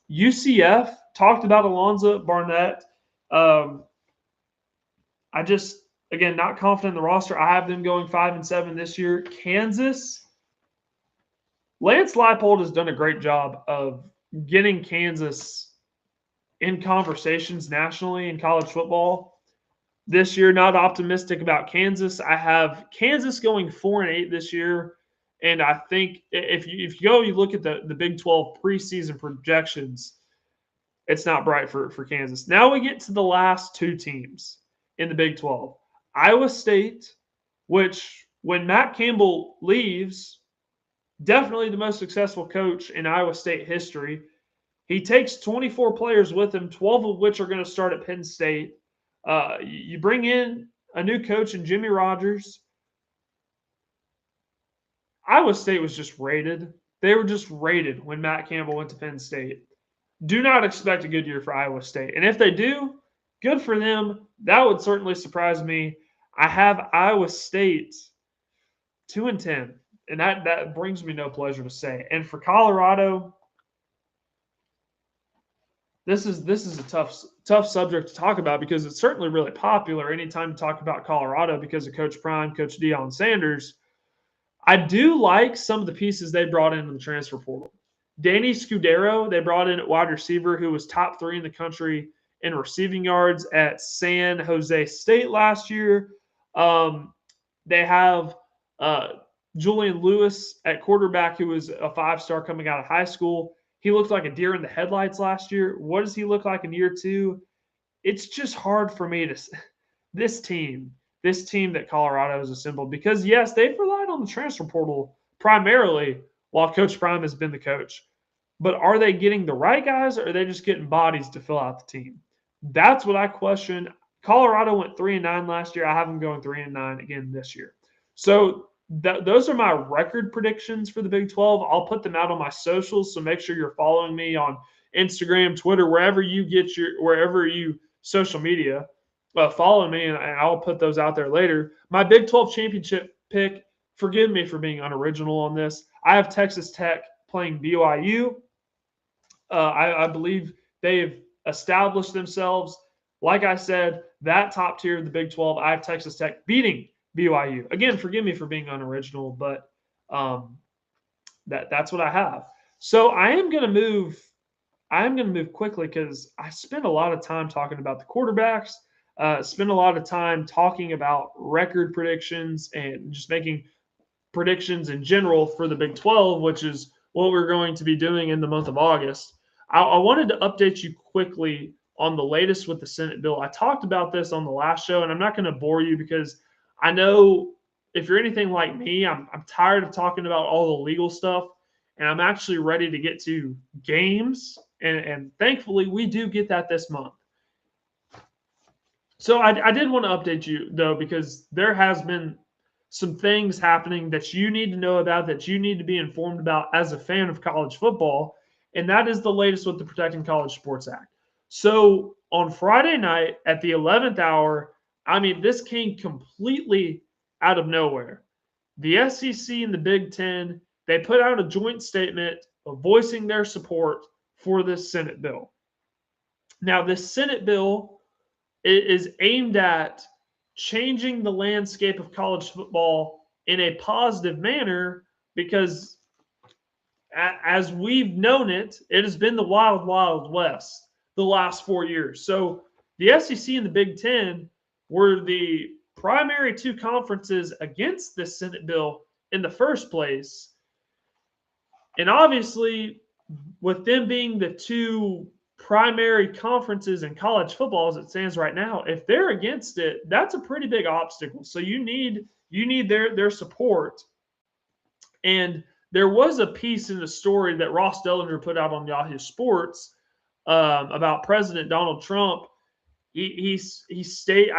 UCF talked about Alonzo Barnett. Again, not confident in the roster. I have them going 5-7 this year. Kansas, Lance Leipold has done a great job of getting Kansas in conversations nationally in college football. This year, not optimistic about Kansas. I have Kansas going 4-8 this year. And I think if you look at the Big 12 preseason projections, it's not bright for Kansas. Now we get to the last 2 teams in the Big 12. Iowa State, which when Matt Campbell leaves, definitely the most successful coach in Iowa State history. He takes 24 players with him, 12 of which are going to start at Penn State. You bring in a new coach in Jimmy Rogers. Iowa State was just rated. They were just rated when Matt Campbell went to Penn State. Do not expect a good year for Iowa State. And if they do, good for them. That would certainly surprise me. I have Iowa State 2-10, and that brings me no pleasure to say. And for Colorado, this is a tough subject to talk about because it's certainly really popular anytime you talk about Colorado because of Coach Prime, Coach Deion Sanders. I do like some of the pieces they brought into the transfer portal. Danny Scudero, they brought in at wide receiver, who was top 3 in the country in receiving yards at San Jose State last year. They have Julian Lewis at quarterback, who was a 5-star coming out of high school. He looked like a deer in the headlights last year. What does he look like in year 2? It's just hard for me to – this team that Colorado has assembled, because, yes, they've relied on the transfer portal primarily while Coach Prime has been the coach. But are they getting the right guys, or are they just getting bodies to fill out the team? That's what I question. Colorado went 3-9 last year. I have them going 3-9 again this year. So those are my record predictions for the Big 12. I'll put them out on my socials, so make sure you're following me on Instagram, Twitter, wherever you social media. Follow me, and I'll put those out there later. My Big 12 championship pick, forgive me for being unoriginal on this. I have Texas Tech playing BYU. I believe they've established themselves. Like I said, that top tier of the Big 12, I have Texas Tech beating BYU. Again, forgive me for being unoriginal, but that's what I have. So I am going to move quickly because I spent a lot of time talking about the quarterbacks, spent a lot of time talking about record predictions and just making predictions in general for the Big 12, which is what we're going to be doing in the month of August. I wanted to update you quickly on the latest with the Senate bill. I talked about this on the last show, and I'm not going to bore you because I know if you're anything like me, I'm tired of talking about all the legal stuff, and I'm actually ready to get to games, and thankfully we do get that this month. So I did want to update you, though, because there has been some things happening that you need to know about, that you need to be informed about as a fan of college football, and that is the latest with the Protecting College Sports Act. So on Friday night at the 11th hour, I mean, this came completely out of nowhere. The SEC and the Big Ten, they put out a joint statement of voicing their support for this Senate bill. Now, this Senate bill is aimed at changing the landscape of college football in a positive manner because, as we've known it, it has been the wild, wild west the last 4 years. So the SEC and the Big Ten were the primary two conferences against this Senate bill in the first place. And obviously, with them being the two primary conferences in college football as it stands right now, if they're against it, that's a pretty big obstacle. So you need their support. And there was a piece in the story that Ross Dellinger put out on Yahoo Sports about President Donald Trump. He stated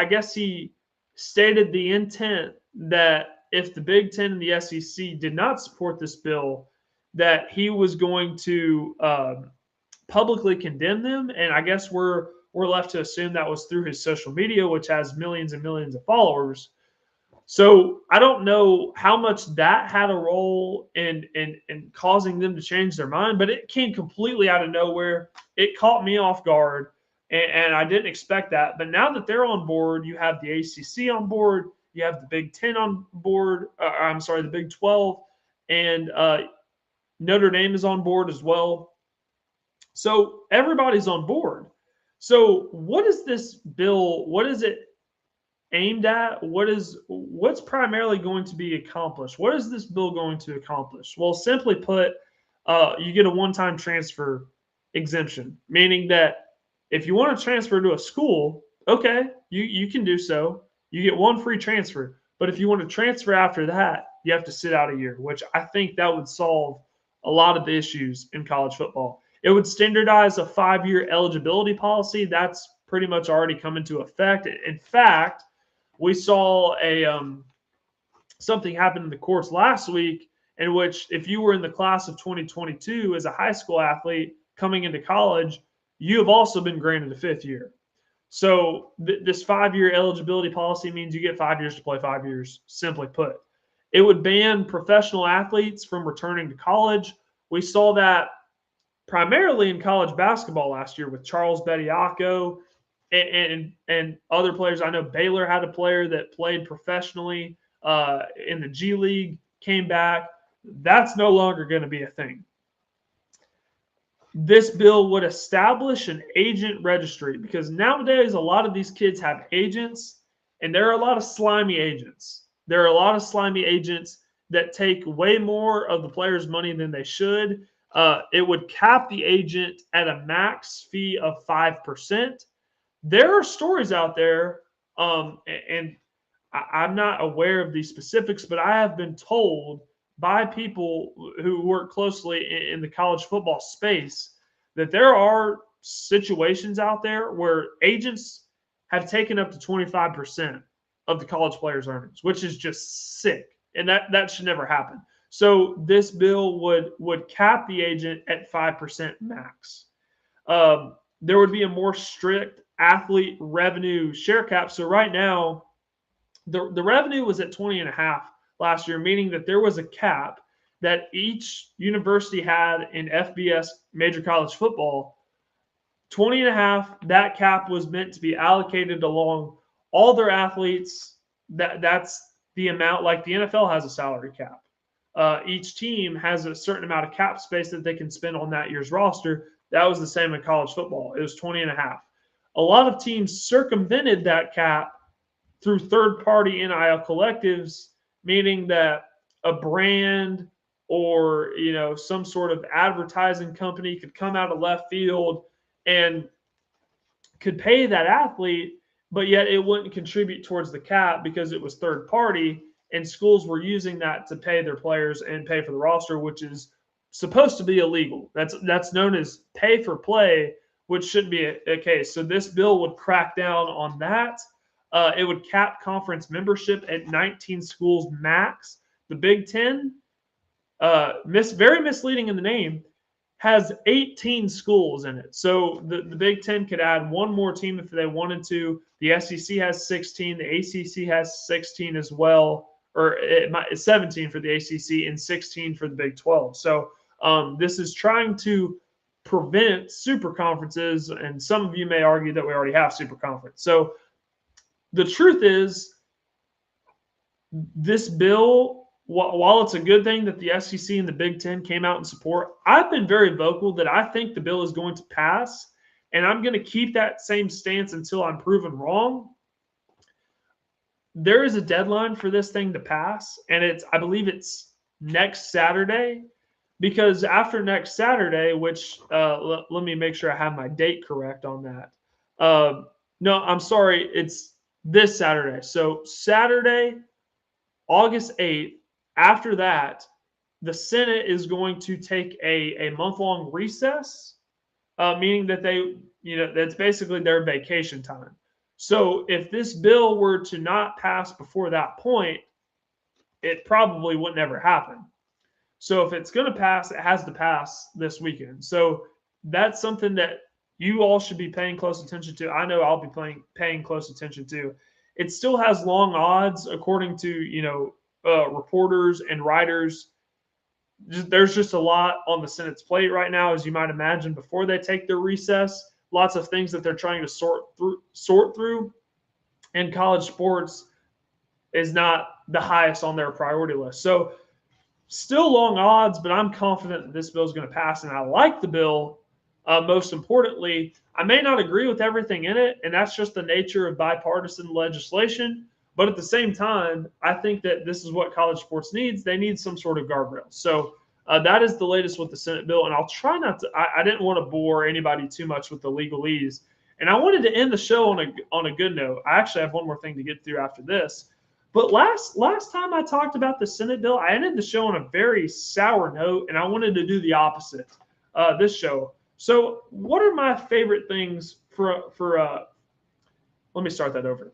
the intent that if the Big Ten and the SEC did not support this bill, that he was going to publicly condemn them. And I guess we're left to assume that was through his social media, which has millions and millions of followers. So I don't know how much that had a role in causing them to change their mind, but it came completely out of nowhere. It caught me off guard, and I didn't expect that. But now that they're on board, you have the ACC on board, you have the Big Ten on board. The Big 12, and Notre Dame is on board as well. So everybody's on board. So what is this bill? What is it aimed at? What's primarily going to be accomplished? What is this bill going to accomplish? Well, simply put, you get a one-time transfer exemption, meaning that if you want to transfer to a school, okay, you can do so. You get one free transfer. But if you want to transfer after that, you have to sit out a year, which I think that would solve a lot of the issues in college football. It would standardize a 5-year eligibility policy. That's pretty much already come into effect. In fact, we saw something happen in the courts last week in which if you were in the class of 2022 as a high school athlete coming into college, you have also been granted a 5th year. So this 5-year eligibility policy means you get 5 years to play 5 years, simply put. It would ban professional athletes from returning to college. We saw that primarily in college basketball last year with Charles Bediako and other players. I know Baylor had a player that played professionally in the G League, came back. That's no longer going to be a thing. This bill would establish an agent registry because nowadays a lot of these kids have agents, and there are a lot of slimy agents. There are a lot of slimy agents that take way more of the players' money than they should. It would cap the agent at a max fee of 5%. There are stories out there, and I'm not aware of these specifics, but I have been told by people who work closely in the college football space that there are situations out there where agents have taken up to 25% of the college players' earnings, which is just sick, and that should never happen. So this bill would cap the agent at 5% max. There would be a more strict athlete revenue share cap. So right now, the revenue was at 20.5 last year, meaning that there was a cap that each university had in FBS major college football. 20.5, that cap was meant to be allocated along all their athletes. That's the amount, like the NFL has a salary cap. Each team has a certain amount of cap space that they can spend on that year's roster. That was the same in college football. It was 20.5. A lot of teams circumvented that cap through third-party NIL collectives, meaning that a brand or some sort of advertising company could come out of left field and could pay that athlete, but yet it wouldn't contribute towards the cap because it was third-party, and schools were using that to pay their players and pay for the roster, which is supposed to be illegal. That's known as pay for play, which shouldn't be a case. So this bill would crack down on that. It would cap conference membership at 19 schools max. The Big Ten, very misleading in the name. has 18 schools in it. So the Big Ten could add one more team if they wanted to. The SEC has 16. The ACC has 16 as well, or it's 17 for the ACC and 16 for the Big 12. So this is trying to prevent super conferences, and some of you may argue that we already have super conference. So the truth is, this bill, while it's a good thing that the SEC and the Big Ten came out in support, I've been very vocal that I think the bill is going to pass, and I'm going to keep that same stance until I'm proven wrong. There is a deadline for this thing to pass, and I believe it's next Saturday, because after next Saturday, which let me make sure I have my date correct on that. No, I'm sorry, it's this Saturday. So Saturday, August 8th, after that, the Senate is going to take a month-long recess, meaning that that's basically their vacation time. So if this bill were to not pass before that point, it probably would never happen. So if it's going to pass, it has to pass this weekend. So that's something that you all should be paying close attention to. I know I'll be paying close attention to. It still has long odds, according to reporters and writers. There's just a lot on the Senate's plate right now, as you might imagine, before they take their recess. Lots of things that they're trying to sort through, and college sports is not the highest on their priority list. So still long odds, but I'm confident that this bill is going to pass, and I like the bill. Most importantly, I may not agree with everything in it, and that's just the nature of bipartisan legislation. But at the same time, I think that this is what college sports needs. They need some sort of guardrails. So that is the latest with the Senate bill. And I'll try not to, I didn't want to bore anybody too much with the legalese. And I wanted to end the show on a good note. I actually have one more thing to get through after this. But last time I talked about the Senate bill, I ended the show on a very sour note, and I wanted to do the opposite this show. So what are my favorite things let me start that over.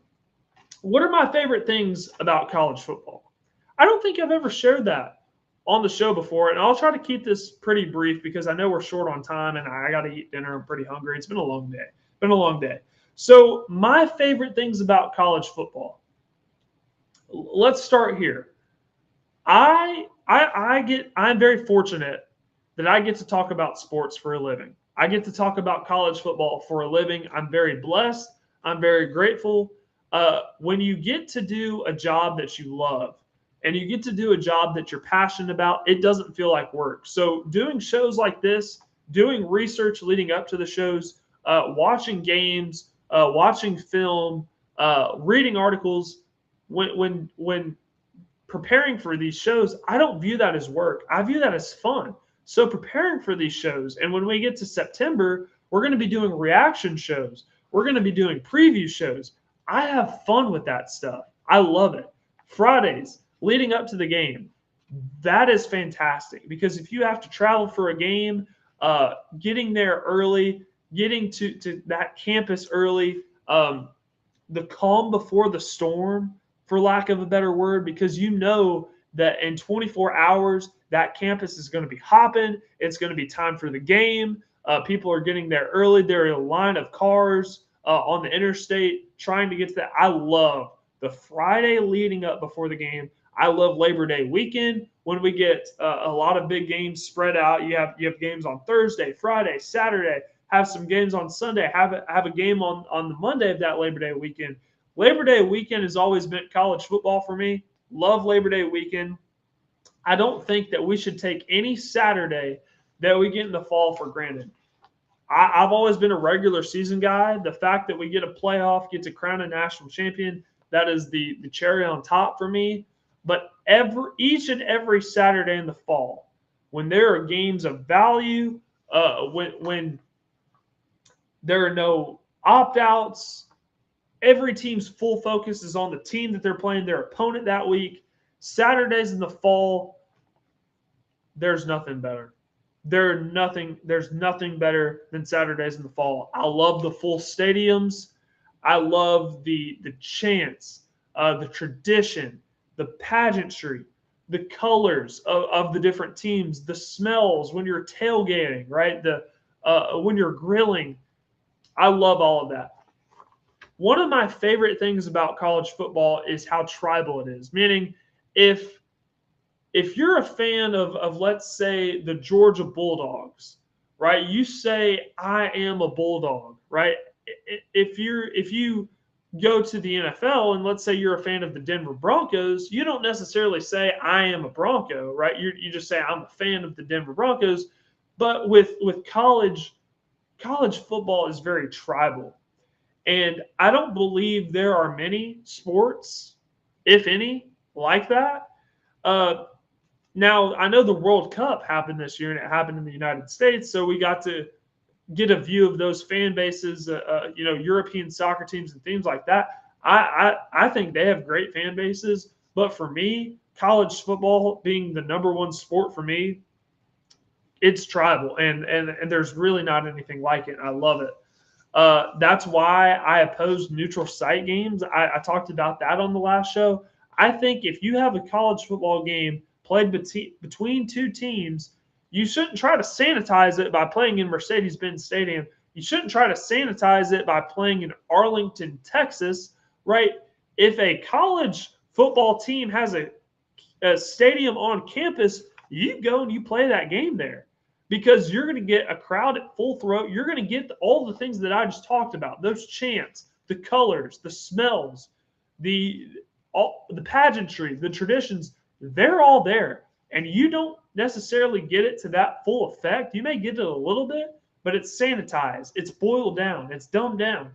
What are my favorite things about college football? I don't think I've ever shared that on the show before, and I'll try to keep this pretty brief because I know we're short on time and I got to eat dinner. I'm pretty hungry. It's been a long day. So my favorite things about college football. Let's start here. I'm very fortunate that I get to talk about sports for a living. I get to talk about college football for a living. I'm very blessed. I'm very grateful. When you get to do a job that you love and you get to do a job that you're passionate about, it doesn't feel like work. So doing shows like this, doing research leading up to the shows, watching games, watching film, reading articles, when preparing for these shows, I don't view that as work. I view that as fun. So preparing for these shows, and when we get to September, we're going to be doing reaction shows. We're going to be doing preview shows. I have fun with that stuff. I love it. Fridays leading up to the game, that is fantastic, because if you have to travel for a game, getting there early, getting to that campus early, the calm before the storm, for lack of a better word, because you know that in 24 hours, that campus is going to be hopping. It's going to be time for the game. People are getting there early. There are a line of cars on the interstate trying to get to that. I love the Friday leading up before the game. I love Labor Day weekend when we get a lot of big games spread out. You have games on Thursday, Friday, Saturday, have some games on Sunday, have a game on the Monday of that Labor Day weekend. Labor Day weekend has always been college football for me. Love Labor Day weekend. I don't think that we should take any Saturday that we get in the fall for granted. I've always been a regular season guy. The fact that we get a playoff, get to crown a national champion, that is the cherry on top for me. But each and every Saturday in the fall, when there are games of value, when there are no opt-outs, every team's full focus is on the team that they're playing, their opponent that week. Saturdays in the fall, there's nothing better. There's nothing better than Saturdays in the fall. I love the full stadiums. I love the chants, the tradition, the pageantry. the colors of the different teams, the smells when you're tailgating, right? When you're grilling. I love all of that. One of my favorite things about college football is how tribal it is. Meaning, if you're a fan of let's say the Georgia Bulldogs, right? You say I am a Bulldog, right? If you go to the NFL and let's say you're a fan of the Denver Broncos, you don't necessarily say I am a Bronco, right? You just say I'm a fan of the Denver Broncos. But with college football is very tribal. And I don't believe there are many sports, if any, like that. Uh, Now, I know the World Cup happened this year and it happened in the United States, so we got to get a view of those fan bases, European soccer teams and things like that. I think they have great fan bases, but for me, college football being the number one sport for me, it's tribal, and there's really not anything like it. I love it. That's why I oppose neutral site games. I talked about that on the last show. I think if you have a college football game played between two teams, you shouldn't try to sanitize it by playing in Mercedes-Benz Stadium. You shouldn't try to sanitize it by playing in Arlington, Texas, right? If a college football team has a stadium on campus, you go and you play that game there because you're going to get a crowd at full throat. You're going to get all the things that I just talked about, those chants, the colors, the smells, the pageantry, the traditions. They're all there, and you don't necessarily get it to that full effect. You may get it a little bit, but it's sanitized, it's boiled down, it's dumbed down.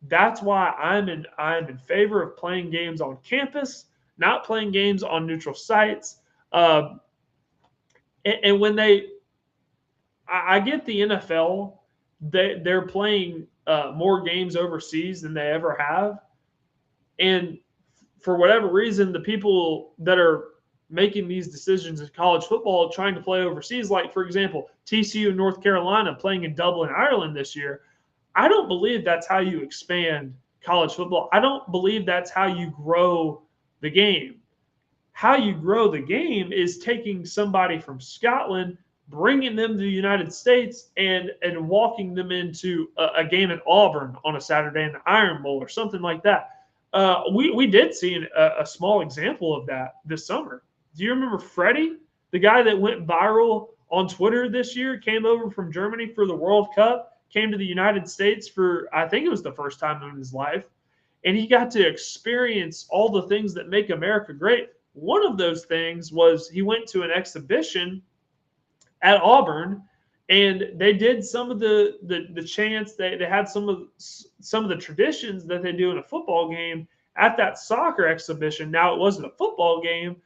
That's why I'm in favor of playing games on campus, not playing games on neutral sites. And when I get the NFL, they're playing more games overseas than they ever have, and for whatever reason, the people that are making these decisions in college football trying to play overseas, like, for example, TCU and North Carolina playing in Dublin, Ireland this year, I don't believe that's how you expand college football. I don't believe that's how you grow the game. How you grow the game is taking somebody from Scotland, bringing them to the United States, and walking them into a game at Auburn on a Saturday in the Iron Bowl or something like that. We did see a small example of that this summer. Do you remember Freddie, the guy that went viral on Twitter this year, came over from Germany for the World Cup, came to the United States for, I think it was the first time in his life, and he got to experience all the things that make America great. One of those things was he went to an exhibition at Auburn, and they did some of the chants. They had some of the traditions that they do in a football game at that soccer exhibition. Now, it wasn't a football game,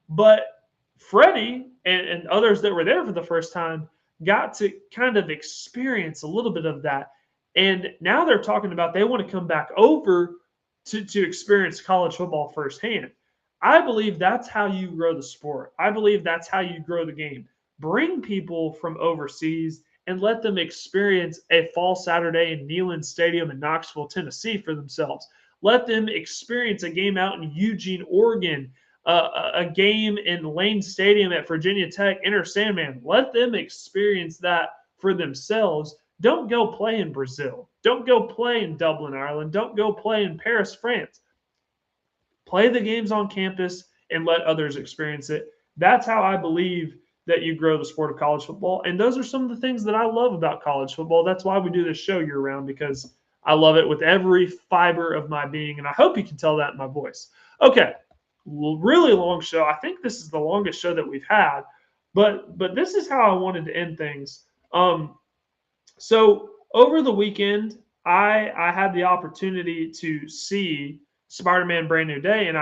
but Freddie and others that were there for the first time got to kind of experience a little bit of that. And now they're talking about they want to come back over to experience college football firsthand. I believe that's how you grow the sport. I believe that's how you grow the game. Bring people from overseas and let them experience a fall Saturday in Neyland Stadium in Knoxville, Tennessee for themselves. Let them experience a game out in Eugene, Oregon, a game in Lane Stadium at Virginia Tech, Enter Sandman. Let them experience that for themselves. Don't go play in Brazil. Don't go play in Dublin, Ireland. Don't go play in Paris, France. Play the games on campus and let others experience it. That's how I believe that you grow the sport of college football. And those are some of the things that I love about college football. That's why we do this show year round, because I love it with every fiber of my being. And I hope you can tell that in my voice. Okay, really long show. I think this is the longest show that we've had, but this is how I wanted to end things. So over the weekend, I had the opportunity to see Spider-Man Brand New Day, and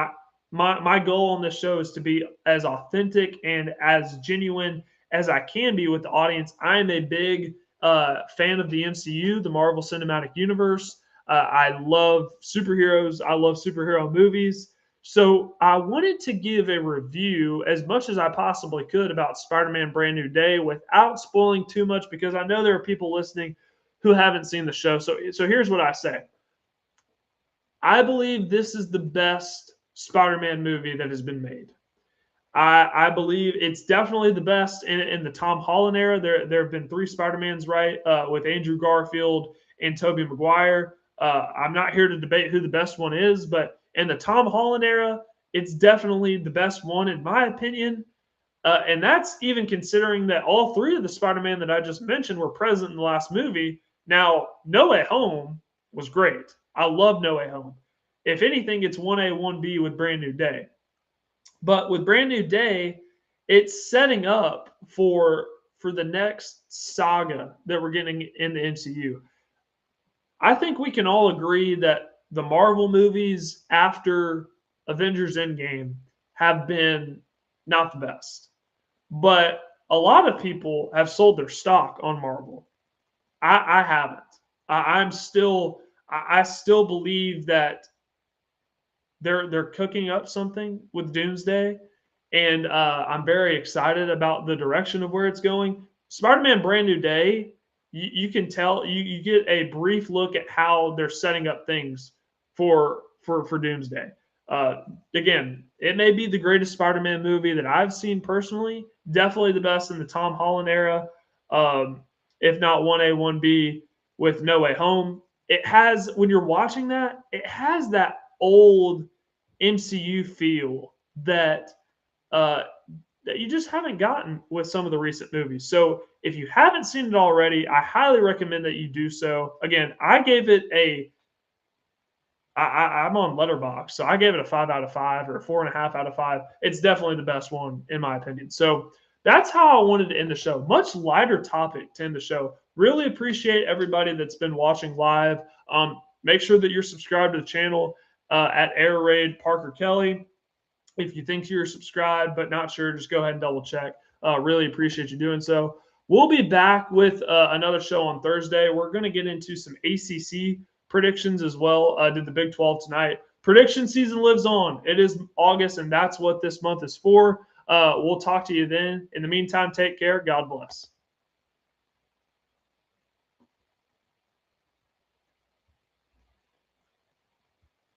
my goal on this show is to be as authentic and as genuine as I can be with the audience. I am a big fan of the MCU, the Marvel Cinematic Universe. I love superheroes. I love superhero movies. So I wanted to give a review as much as I possibly could about Spider-Man Brand New Day without spoiling too much, because I know there are people listening who haven't seen the show. So here's what I say. I believe this is the best Spider-Man movie that has been made. I believe it's definitely the best in the Tom Holland era. There have been 3 Spider-Mans, right, with Andrew Garfield and Tobey Maguire. I'm not here to debate who the best one is, but in the Tom Holland era, it's definitely the best one in my opinion. And that's even considering that all 3 of the Spider-Man that I just mentioned were present in the last movie. Now, No Way Home was great. I love No Way Home. If anything, it's 1A, 1B with Brand New Day. But with Brand New Day, it's setting up for the next saga that we're getting in the MCU. I think we can all agree that the Marvel movies after Avengers Endgame have been not the best. But a lot of people have sold their stock on Marvel. I haven't. I'm still I still believe that they're cooking up something with Doomsday, and I'm very excited about the direction of where it's going. Spider-Man: Brand New Day, you can tell you get a brief look at how they're setting up things for Doomsday. Again, it may be the greatest Spider-Man movie that I've seen personally. Definitely the best in the Tom Holland era, if not 1A, 1B with No Way Home. It has, when you're watching that, it has that old MCU feel that uh, that you just haven't gotten with some of the recent movies. So if you haven't seen it already, I highly recommend that you do so. Again, I gave it a I'm on Letterboxd, so I gave it a 5 out of 5 or a 4.5 out of 5. It's definitely the best one in my opinion. So that's how I wanted to end the show. Much lighter topic to end the show. Really appreciate everybody that's been watching live. Make sure that you're subscribed to the channel at Air Raid Parker Kelley. If you think you're subscribed but not sure, just go ahead and double check. Really appreciate you doing so. We'll be back with another show on Thursday. We're going to get into some ACC predictions as well. Did the Big 12 tonight. Prediction season lives on. It is August, and that's what this month is for. We'll talk to you then. In the meantime, take care. God bless.